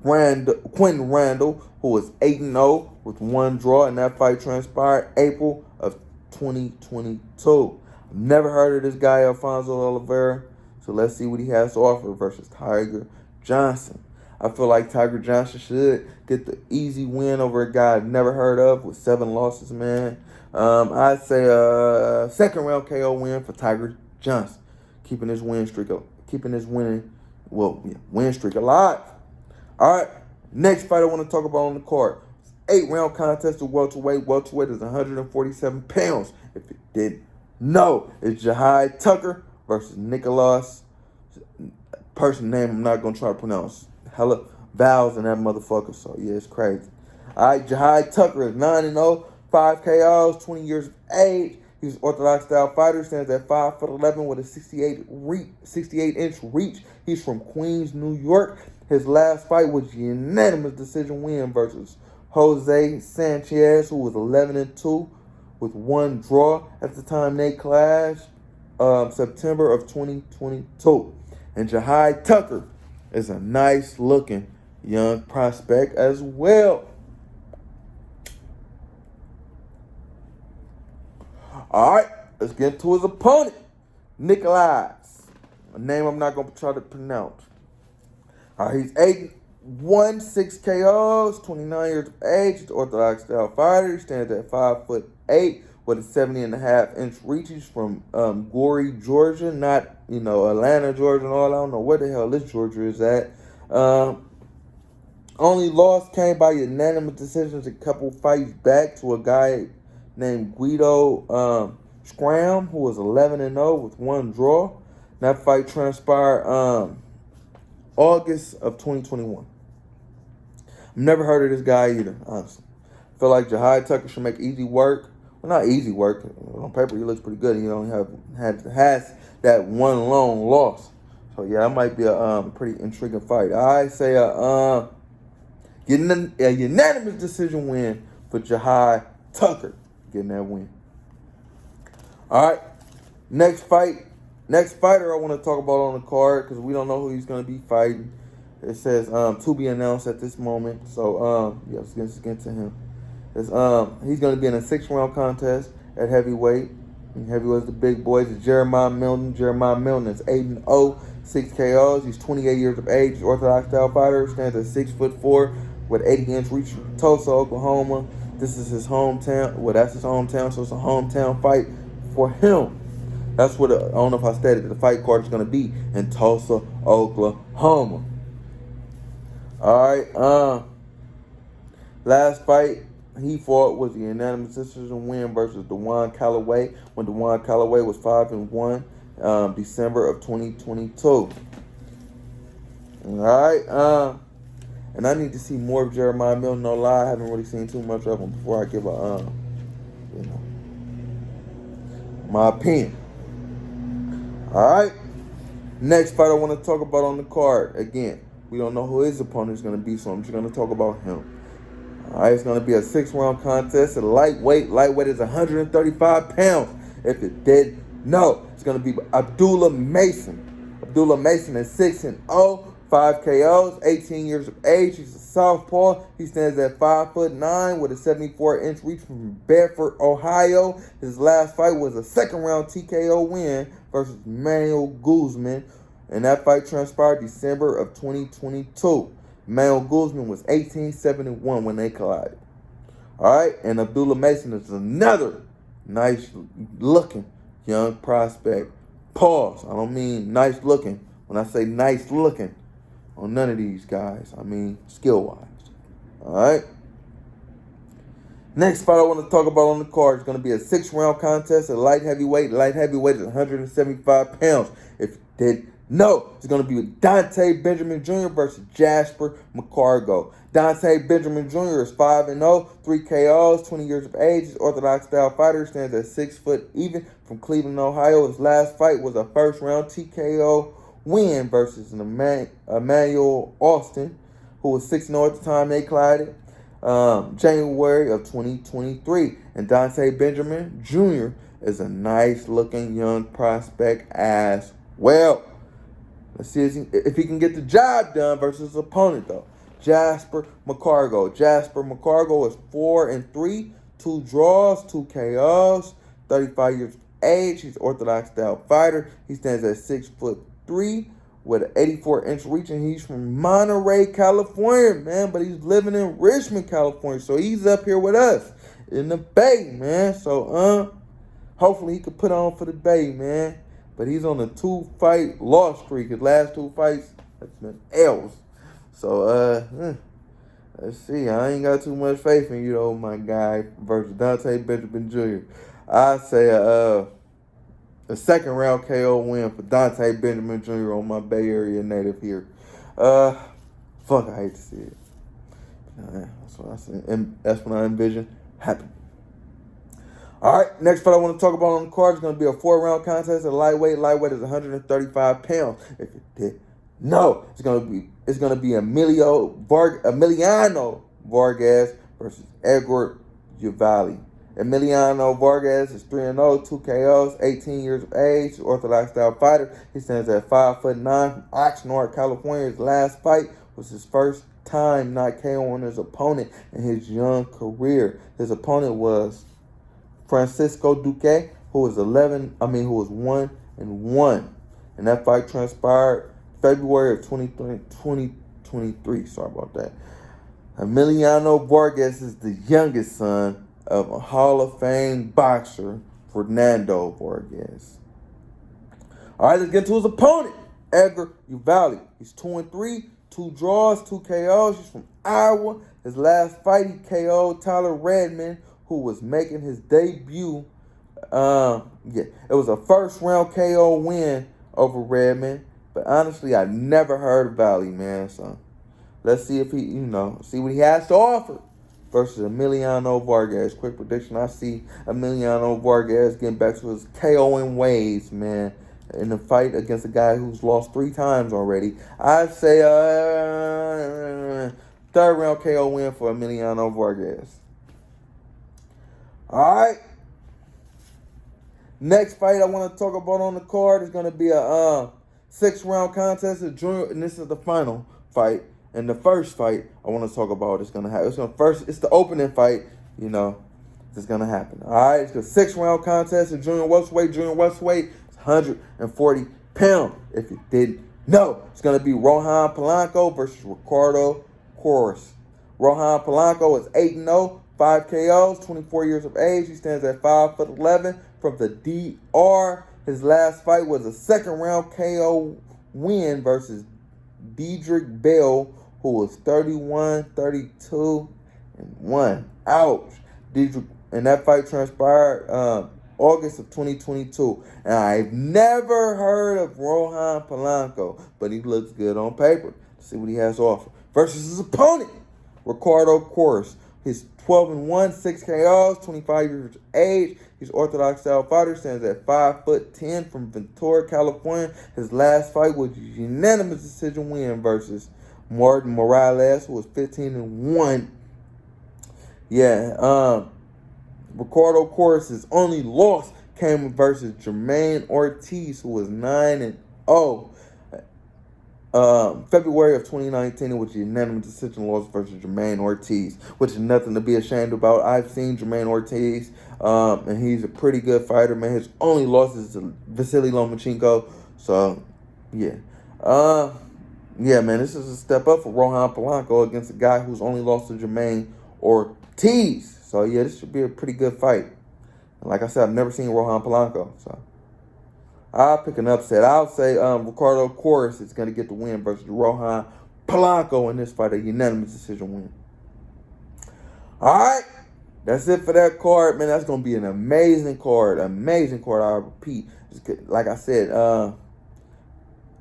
Quentin Randall, who was 8-0 with 1 draw, and that fight transpired April of 2022. I've never heard of this guy, Alfonso Oliveira, so let's see what he has to offer versus Tiger Johnson. I feel like Tiger Johnson should get the easy win over a guy I've never heard of with 7 losses, man. I'd say a 2nd round KO win for Tiger Johnson, keeping his win streak alive. All right, next fight I want to talk about on the card. 8-round contest of welterweight. Welterweight is 147 pounds. If it didn't know, it's Jahai Tucker versus Nicholas. Person name I'm not gonna try to pronounce. Hella vowels in that motherfucker. So yeah, it's crazy. All right, Jahai Tucker is 9-0, 5 KOs, 20 years of age. He's an orthodox style fighter, stands at 5'11" with a 68-inch reach. He's from Queens, New York. His last fight was a unanimous decision win versus Jose Sanchez, who was 11-2 with 1 draw at the time they clashed, September of 2022. And Jahai Tucker is a nice-looking young prospect as well. All right, let's get to his opponent, Nicholas. A name I'm not going to try to pronounce. All right, he's 8-1, 6 KOs, 29 years of age. He's an orthodox style fighter. He stands at 5'8" with a 70.5-inch reach. He's from Gory, Georgia, not, Atlanta, Georgia and all. I don't know where the hell this Georgia is at. Only loss came by unanimous decisions a couple fights back to a guy named Guido Scram, who was 11-0 with 1 draw. That fight transpired August of 2021. I've never heard of this guy either, honestly. I feel like Jahai Tucker should make easy work. Well, not easy work. On paper, he looks pretty good. He only has that 1 lone loss. So, yeah, that might be a pretty intriguing fight. I say a unanimous decision win for Jahai Tucker. Getting that win. All right, next fighter I want to talk about on the card, because we don't know who he's going to be fighting. It says to be announced at this moment. So yeah, let's get to him. He's going to be in a 6-round contest at heavyweight. And heavyweight's the big boys. It's Jeremiah Milton. Jeremiah Milton is 8-0, 6 KOs. He's 28 years of age. He's orthodox style fighter. Stands at 6'4" with 80-inch reach from Tulsa, Oklahoma. This is his hometown. Well, that's his hometown, so it's a hometown fight for him. That's what, I don't know if I stated, the fight card is going to be in Tulsa, Oklahoma. All right, last fight he fought was the unanimous decision win versus Dewan Calloway, when Dewan Calloway was 5-1, December of 2022. All right, and I need to see more of Jeremiah Milton. No lie, I haven't really seen too much of him before I give my opinion. All right, next fight I want to talk about on the card. Again, we don't know who his opponent is going to be, so I'm just going to talk about him. All right, it's going to be a 6-round contest at lightweight. Lightweight is 135 pounds. If it did, no, it's going to be Abdullah Mason. Abdullah Mason is 6-0 5 KOs, 18 years of age. He's a southpaw. He stands at 5'9" with a 74-inch reach from Bedford, Ohio. His last fight was a second-round TKO win versus Manuel Guzman, and that fight transpired December of 2022. Manuel Guzman was 18-71 when they collided. All right, and Abdullah Mason is another nice-looking young prospect. Pause. I don't mean nice-looking. When I say nice-looking, on none of these guys, I mean skill-wise. All right. Next fight I want to talk about on the card is going to be a 6-round contest at light heavyweight. Light heavyweight is 175 pounds. If you didn't know, it's going to be Dante Benjamin Jr. versus Jasper McCargo. Dante Benjamin Jr. is 5-0, 3 KOs, 20 years of age. He's Orthodox style fighter, stands at 6 foot even from Cleveland, Ohio. His last fight was a first-round TKO win versus Emmanuel Austin, who was 6-0 at the time they collided, January of 2023. And Dante Benjamin Jr. is a nice-looking young prospect as well. Let's see if he can get the job done versus his opponent, though. Jasper McCargo. Jasper McCargo is 4-3, 2 draws, 2 KOs, 35 years of age. He's an Orthodox style fighter. He stands at 6'3" with an 84-inch reach, and he's from Monterey, California, man. But he's living in Richmond, California, so he's up here with us in the Bay, man. So hopefully he could put on for the Bay, man. But he's on a 2-fight loss streak. His last 2 fights has been L's. So let's see. I ain't got too much faith in you, though, my guy, versus Dante Benjamin Jr. I say a second-round KO win for Dante Benjamin Jr. on my Bay Area native here. Fuck, I hate to see it. That's what I see. And that's what I envision happen. All right, next fight I want to talk about on the card is going to be a 4-round contest at lightweight. Lightweight is 135 pounds. If you did no, it's going to be Emiliano Vargas versus Edgar Uvalde. Emiliano Vargas is 3-0, 2 KOs, 18 years of age, Orthodox style fighter. He stands at 5'9" from Oxnard, California. His last fight was his first time not KOing his opponent in his young career. His opponent was Francisco Duque, who was 1-1, and that fight transpired February of 2023. Sorry about that. Emiliano Vargas is the youngest son of a Hall of Fame boxer, Fernando Vargas. All right, let's get to his opponent, Edgar Uvalde. He's 2-3, 2 draws, 2 KOs. He's from Iowa. His last fight, he KO'd Tyler Redmond, who was making his debut. It was a first-round KO win over Redmond. But honestly, I never heard of Valley, man. So let's see if he, see what he has to offer versus Emiliano Vargas. Quick prediction, I see Emiliano Vargas getting back to his KOing ways, man, in the fight against a guy who's lost 3 times already. I'd say third-round KO win for Emiliano Vargas. All right. Next fight I want to talk about on the card is going to be a 6-round contest at junior, and this is the final fight. And the first fight I want to talk about is going to happen. It's the opening fight, it's going to happen. All right, it's a 6-round contest at junior welterweight. Junior welterweight is 140 pounds. If you didn't know, it's going to be Rohan Polanco versus Ricardo Quares. Rohan Polanco is 8-0, 5 KOs, 24 years of age. He stands at 5'11" from the DR. His last fight was a second-round KO win versus Dedrick Bell, who was 31-32-1. Ouch. And that fight transpired August of 2022. And I've never heard of Rohan Polanco, but he looks good on paper. Let's see what he has to offer. Versus his opponent, Ricardo Quares. He's 12-1, 6 KOs, 25 years of age. He's Orthodox style fighter, stands at 5'10" from Ventura, California. His last fight was a unanimous decision win versus Martin Morales, who was 15-1. Ricardo Quares' only loss came versus Jermaine Ortiz, who was 9-0. February of 2019, it was a unanimous decision loss versus Jermaine Ortiz, which is nothing to be ashamed about. I've seen Jermaine Ortiz, and he's a pretty good fighter, man. His only loss is to Vasily Lomachenko. So, yeah. Yeah, man, this is a step up for Rohan Polanco against a guy who's only lost to Jermaine Ortiz. So, yeah, this should be a pretty good fight. And like I said, I've never seen Rohan Polanco, so I'll pick an upset. I'll say Ricardo Quares is going to get the win versus Rohan Polanco in this fight, a unanimous decision win. All right, that's it for that card, man. That's going to be an amazing card. Amazing card, I repeat. Like I said,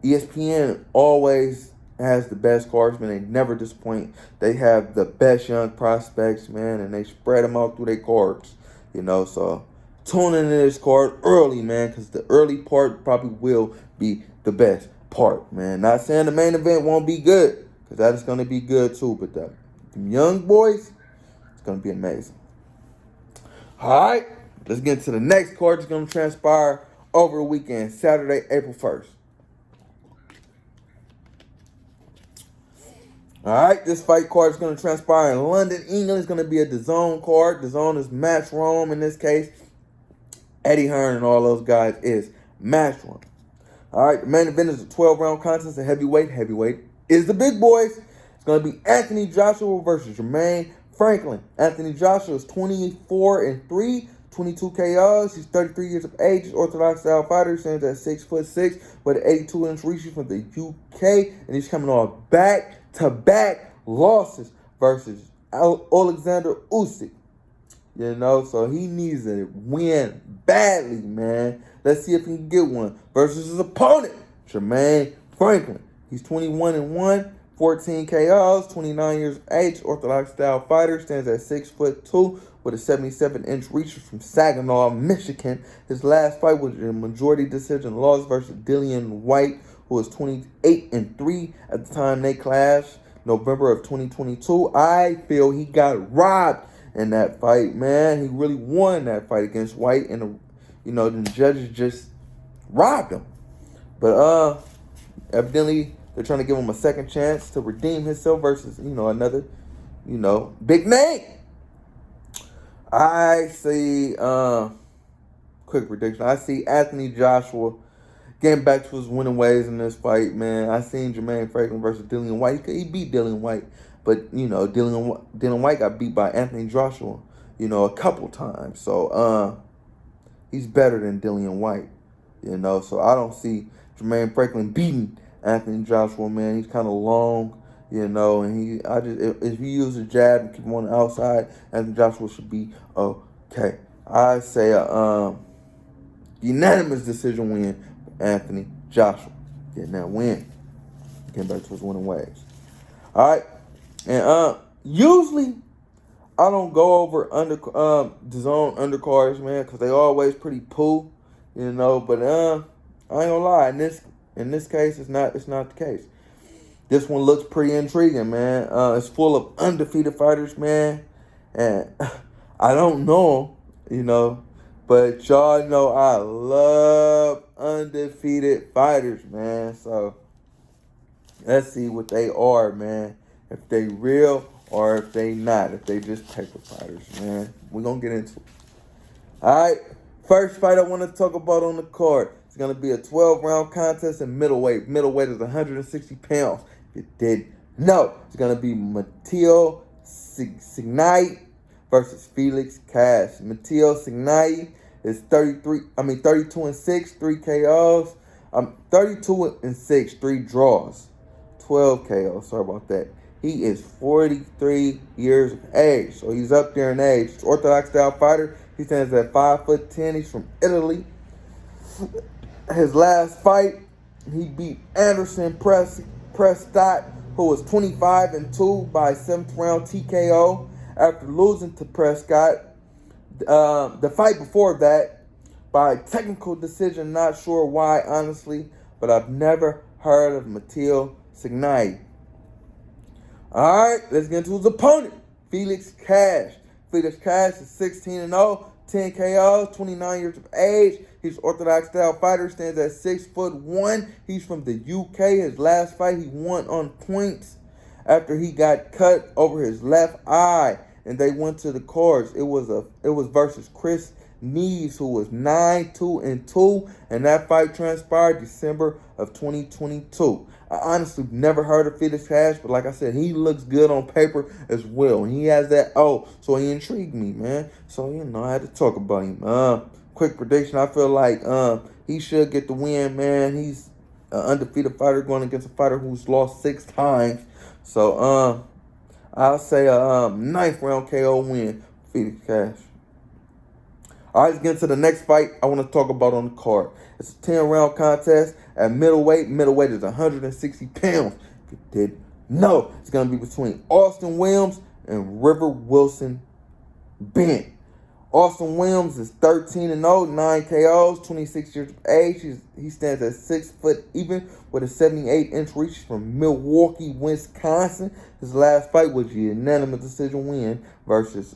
ESPN always has the best cards, man. They never disappoint. They have the best young prospects, man, and they spread them out through their cards, you know, so tune into this card early, man, because the early part probably will be the best part, man. Not saying the main event won't be good, because that is going to be good too, but the young boys, it's going to be amazing. All right, let's get into the next card that's going to transpire over the weekend, Saturday, April 1st. All right, this fight card is going to transpire in London, England. It's going to be a DAZN card. DAZN is Match Rome in this case. Eddie Hearn and all those guys is Match Rome. All right, the main event is a 12-round contest at heavyweight. Heavyweight is the big boys. It's going to be Anthony Joshua versus Jermaine Franklin. Anthony Joshua is 24-3, 22 KOs. He's 33 years of age. He's Orthodox style fighter. He stands at 6'6", with an 82-inch reach from the UK, and he's coming off back-to-back losses versus Alexander Usyk. You know, so he needs a win badly, man. Let's see if he can get one versus his opponent, Jermaine Franklin. He's 21-1, 14 KOs, 29 years of age, Orthodox style fighter, stands at 6'2", with a 77-inch reach from Saginaw, Michigan. His last fight was a majority decision loss versus Dillian White, who was 28-3 at the time they clashed, November of 2022. I feel he got robbed in that fight, man. He really won that fight against White, and the judges just robbed him. But evidently they're trying to give him a second chance to redeem himself versus another big name. I see quick prediction. I see Anthony Joshua getting back to his winning ways in this fight, man. I seen Jermaine Franklin versus Dillian White. He beat Dillian White. But, Dillian White got beat by Anthony Joshua, a couple times. So, he's better than Dillian White, So, I don't see Jermaine Franklin beating Anthony Joshua, man. He's kind of long, and if you use a jab and keep him on the outside, Anthony Joshua should be okay. I say a unanimous decision win for Anthony Joshua. Getting that win. Getting back to his winning ways. All right. And usually I don't go over DAZN undercards, man, because they always pretty poo, But I ain't gonna lie, in this case, it's not the case. This one looks pretty intriguing, man. It's full of undefeated fighters, man, and I don't know, but y'all know I love undefeated fighters, man. So let's see what they are, man. If they real or if they not. If they just paper fighters, man. We're going to get into it. All right. First fight I want to talk about on the card. It's going to be a 12-round contest in middleweight. Middleweight is 160 pounds. If you didn't know. It's going to be Matteo Signayi versus Felix Cash. Matteo Signayi is 32-6, 3 KOs. 32-6, 3 draws. 12 KOs. Sorry about that. He is 43 years of age, so he's up there in age. He's Orthodox style fighter. He stands at 5'10". He's from Italy. His last fight, he beat Anderson Prescott, who was 25-2 by 7th round TKO. After losing to Prescott, the fight before that, by technical decision, not sure why, honestly, but I've never heard of Matteo Signayi. All right, let's get into his opponent, Felix Cash. Felix Cash is 16-0, 10 KOs, 29 years of age. He's orthodox style fighter, stands at 6'1". He's from the UK. His last fight he won on points after he got cut over his left eye, and they went to the courts. It was versus Chris Neves, who was 9-2-2, and that fight transpired December of 2022. I honestly never heard of Felix Cash, but like I said, he looks good on paper as well. And he has that so he intrigued me, man. So, I had to talk about him. Quick prediction, I feel like he should get the win, man. He's an undefeated fighter going against a fighter who's lost 6 times. So, I'll say a ninth round KO win for Felix Cash. All right, let's get into the next fight I want to talk about on the card. It's a 10-round contest at middleweight. Middleweight is 160 pounds. If you didn't know, it's going to be between Austin Williams and River Wilson Bent. Austin Williams is 13-0, 9 KOs, 26 years of age. He stands at 6 foot even with a 78-inch reach from Milwaukee, Wisconsin. His last fight was a unanimous decision win versus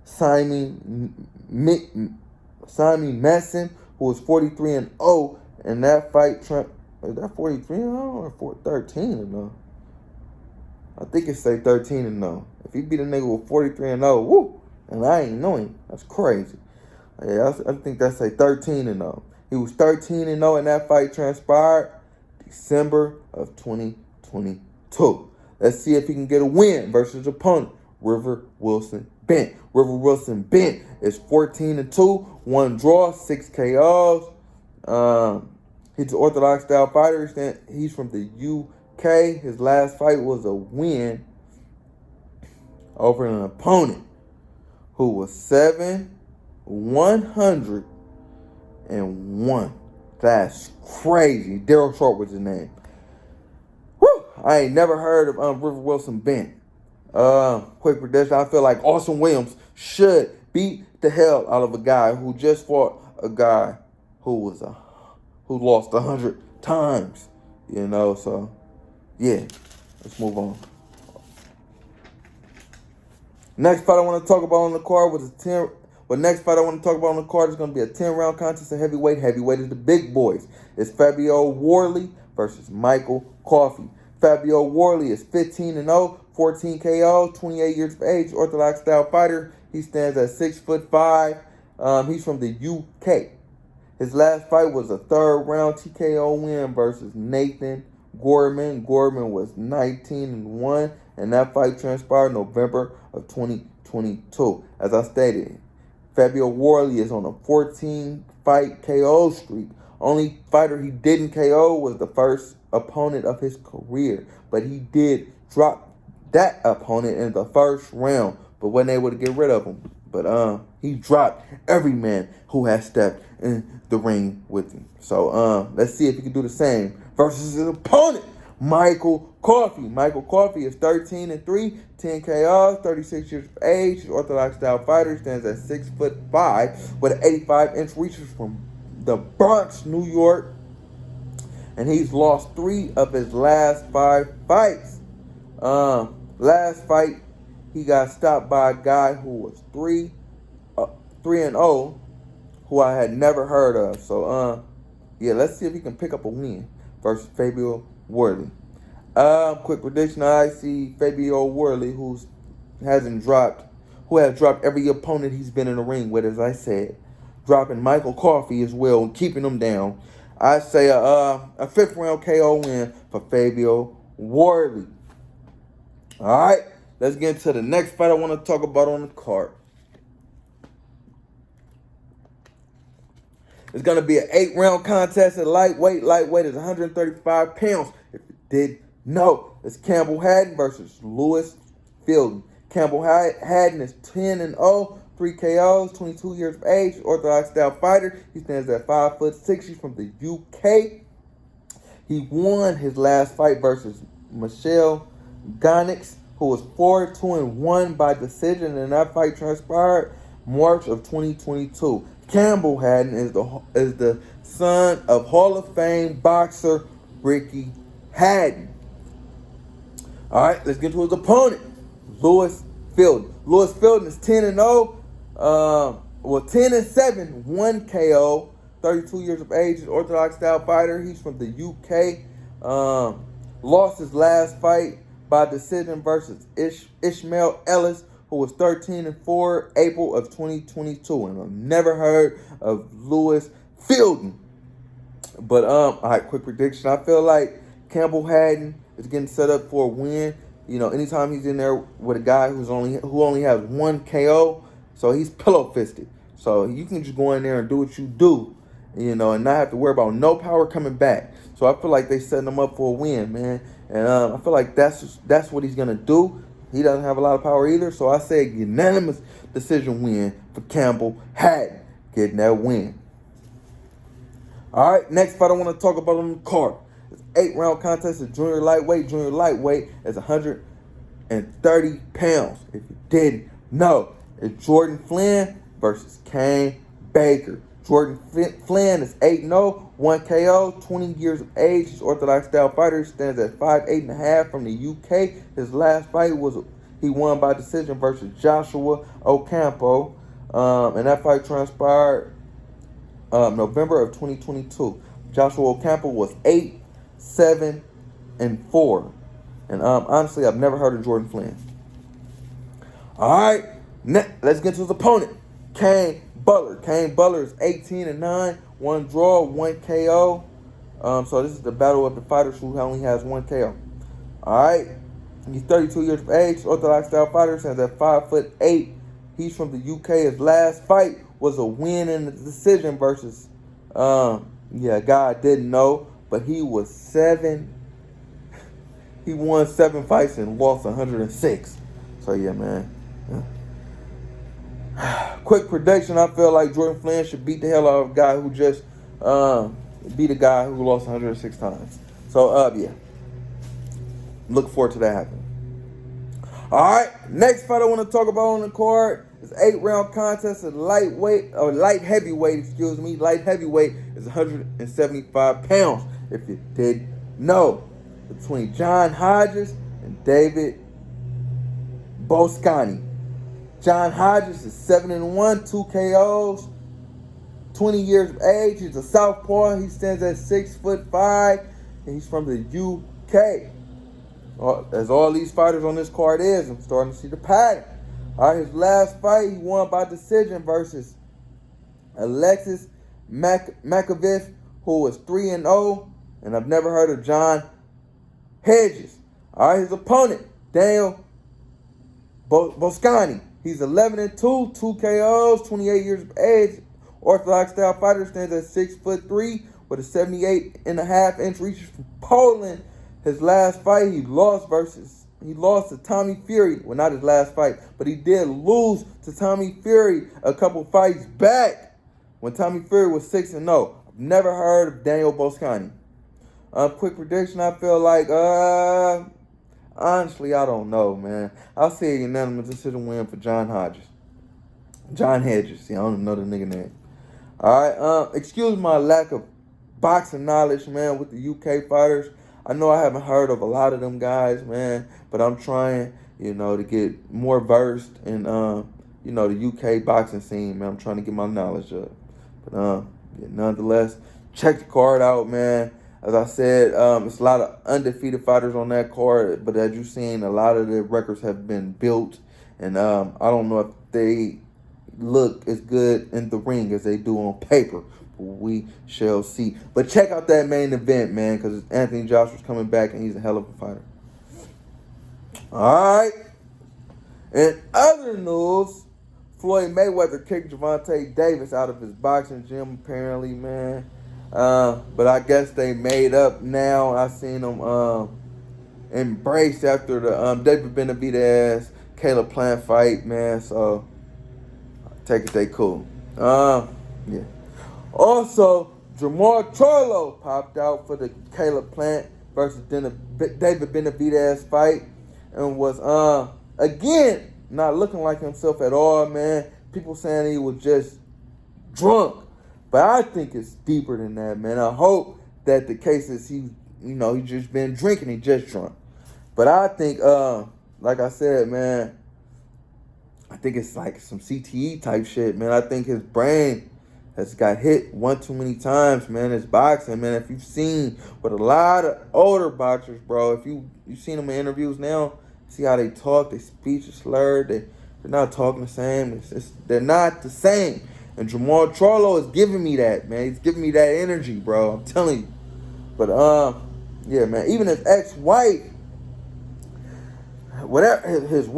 Simon Messon, who was 43-0, and that fight, is that 43-0 or 13-0? I think it say 13-0. If he beat a nigga with 43-0, woo, and I ain't know him, that's crazy. Yeah, I think that say 13-0. He was 13-0, and that fight transpired December of 2022. Let's see if he can get a win versus his opponent, River Wilson Bent. River Wilson Bent is 14-2, 1 draw, 6 KOs. He's an orthodox style fighter. He's from the UK. His last fight was a win over an opponent who was 7-101. That's crazy. Daryl Short was his name. Whew, I ain't never heard of River Wilson Bent. Quick prediction, I feel like Austin Williams should beat the hell out of a guy who just fought a guy who lost 100 times. So yeah, let's move on. Next fight I want to talk about on the card was next fight I want to talk about on the card is going to be a 10-round contest of heavyweight. Heavyweight is the big boys. It's Fabio Worley versus Michael Coffey. Fabio Worley is 15-0, 14 KOs, 28 years of age, orthodox style fighter. He stands at 6'5". He's from the UK. His last fight was a 3rd round TKO win versus Nathan Gorman. Gorman was 19-1, and that fight transpired November of 2022. As I stated, Fabio Worley is on a 14-fight KO streak. Only fighter he didn't KO was the first opponent of his career, but he did drop that opponent in the first round, but wasn't able to get rid of him. But he dropped every man who has stepped in the ring with him. So let's see if he can do the same versus his opponent, Michael Coffey. Michael Coffey is 13-3, 10 KOs, 36 years of age. He's orthodox style fighter. He stands at 6'5" with an 85-inch reach from the Bronx, New York. And he's lost 3 of his last 5 fights. Last fight, he got stopped by a guy who was 3-0, who I had never heard of. So, yeah, let's see if he can pick up a win versus Fabio Worley. Quick prediction, I see Fabio Worley, who has dropped every opponent he's been in the ring with, as I said, dropping Michael Coffey as well and keeping him down. I say a 5th round KO win for Fabio Worley. All right, let's get into the next fight I want to talk about on the card. It's going to be an 8-round contest at lightweight. Lightweight is 135 pounds. If you did know, it's Campbell Hadden versus Lewis Fielding. Campbell Hadden is 10-0, 3 KOs, 22 years of age, orthodox style fighter. He stands at 5'6". He's from the UK. He won his last fight versus Michelle Gonix, who was 4-2-1 by decision, and that fight transpired March of 2022. Campbell Hadden is the son of Hall of Fame boxer Ricky Hadden. All right, let's get to his opponent, Lewis Fielding. Lewis Fielding is 10-0, Well, 10-7, 1 KO. 32 years of age, Orthodox style fighter. He's from the UK. Lost his last fight by decision versus Ishmael Ellis, who was 13-4, April of 2022. And I've never heard of Lewis Fielding. But all right, quick prediction. I feel like Campbell Hadden is getting set up for a win. You know, anytime he's in there with a guy who only has 1 KO, so he's pillow fisted. So you can just go in there and do what you do, you know, and not have to worry about no power coming back. So I feel like they setting him up for a win, man. And I feel like that's what he's gonna do. He doesn't have a lot of power either, so I say unanimous decision win for Campbell Hadden, getting that win. All right, next fight I want to talk about on the card. It's 8-round contest of junior lightweight. Junior lightweight is 130 pounds. If you didn't know, it's Jordan Flynn versus Kane Baker. Jordan Flynn is 8-0, 1 KO, 20 years of age. He's Orthodox style fighter. He stands at 5'8.5" from the UK. His last fight he won by decision versus Joshua Ocampo. And that fight transpired November of 2022. Joshua Ocampo was 8-7-4. And honestly, I've never heard of Jordan Flynn. All right, let's get to his opponent, Kane Butler. Kane Butler is 18-9, 1 draw, 1 KO. So this is the battle of the fighters who only has 1 KO. All right, he's 32 years of age, Orthodox style fighter, stands at 5'8". He's from the UK. His last fight was a win in the decision versus, a guy I didn't know, but he was 7. He won 7 fights and lost 106. So yeah, man. Quick prediction. I feel like Jordan Flynn should beat the hell out of a guy who just beat a guy who lost 106 times. So yeah. Look forward to that happening. Alright, next fight I want to talk about on the card is 8-round contest of light heavyweight, Light heavyweight is 175 pounds, if you didn't know. Between John Hodges and David Boscani. John Hodges is 7-1, 2 KOs, 20 years of age. He's a southpaw. He stands at 6'5", and he's from the UK. As all these fighters on this card is, I'm starting to see the pattern. All right, his last fight, he won by decision versus Alexis Makovich, who was 3-0, and I've never heard of John Hedges. All right, his opponent, Daniel Boscani. He's 11-2, 2 KOs, 28 years of age. Orthodox style fighter, stands at 6'3" with a 78.5-inch reach from Poland. His last fight, he lost to Tommy Fury. Well, not his last fight, but he did lose to Tommy Fury a couple fights back when Tommy Fury was 6-0. I've never heard of Daniel Boscani. Quick prediction, I feel like, honestly, I don't know, man. I'll say a unanimous decision win for John Hedges. See, I don't even know the nigga name. All right, excuse my lack of boxing knowledge, man, with the UK fighters. I know I haven't heard of a lot of them guys, man, but I'm trying, to get more versed in, the UK boxing scene, man. I'm trying to get my knowledge up. But, nonetheless, check the card out, man. As I said, it's a lot of undefeated fighters on that card, but as you've seen, a lot of the records have been built, and I don't know if they look as good in the ring as they do on paper. We shall see. But check out that main event, man, because Anthony Joshua's coming back, and he's a hell of a fighter. All right. In other news, Floyd Mayweather kicked Gervonta Davis out of his boxing gym, apparently, man. But I guess they made up now. I seen them embraced after the David Benavidez, Caleb Plant fight, man. So take it they cool. Yeah. Also, Jamal Charlo popped out for the Caleb Plant versus David Benavidez fight and was again not looking like himself at all, man. People saying he was just drunk. But I think it's deeper than that, man. I hope that the case is he just been drinking, he just drunk. But I think, like I said, man, think it's like some CTE type shit, man. I think his brain has got hit one too many times, man. It's boxing, man. If you've seen with a lot of older boxers, bro, if you've seen them in interviews now, see how they talk, their speech is slurred, they're not talking the same. They're not the same. And Jamal Charlo is giving me that, man. He's giving me that energy, bro. I'm telling you. But yeah, man. Even his ex-wife, whatever his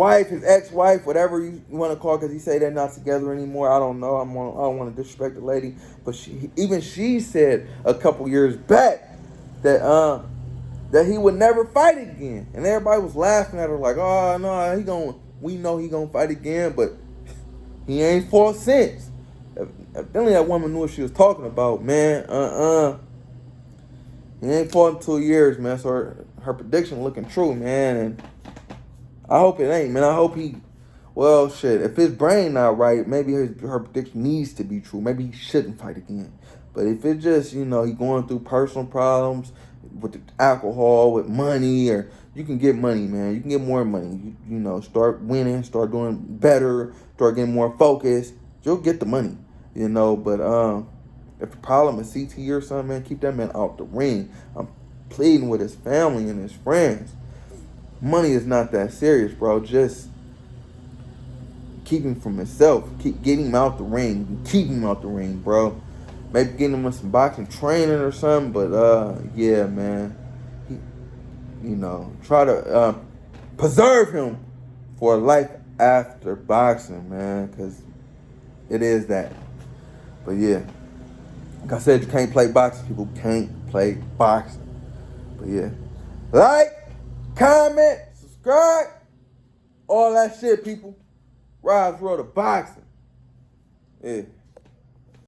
ex-wife, whatever you want to call, because he say they're not together anymore. I don't know. I don't want to disrespect the lady, but she said a couple years back that that he would never fight again, and everybody was laughing at her like, oh no, we know he gonna fight again, but he ain't fought since. Evidently that woman knew what she was talking about, man. He ain't fought in 2 years, man. So her prediction looking true, man, and I hope it ain't, man. I hope well, shit, if his brain not right, maybe her prediction needs to be true. Maybe he shouldn't fight again. But if it just, he going through personal problems with the alcohol, with money, or you can get money, man. You can get more money. Start winning, start doing better, start getting more focused. You'll get the money, But if the problem is CTE or something, man, keep that man out the ring. I'm pleading with his family and his friends. Money is not that serious, bro. Just keep him from himself. Keep getting him out the ring. Keep him out the ring, bro. Maybe getting him some boxing training or something. But yeah, man. Try to preserve him for life after boxing, man. Because it is that. But yeah. Like I said, you can't play boxing. People can't play boxing. But yeah. Like, comment, subscribe, all that shit, people. Rise Road to Boxing. Yeah.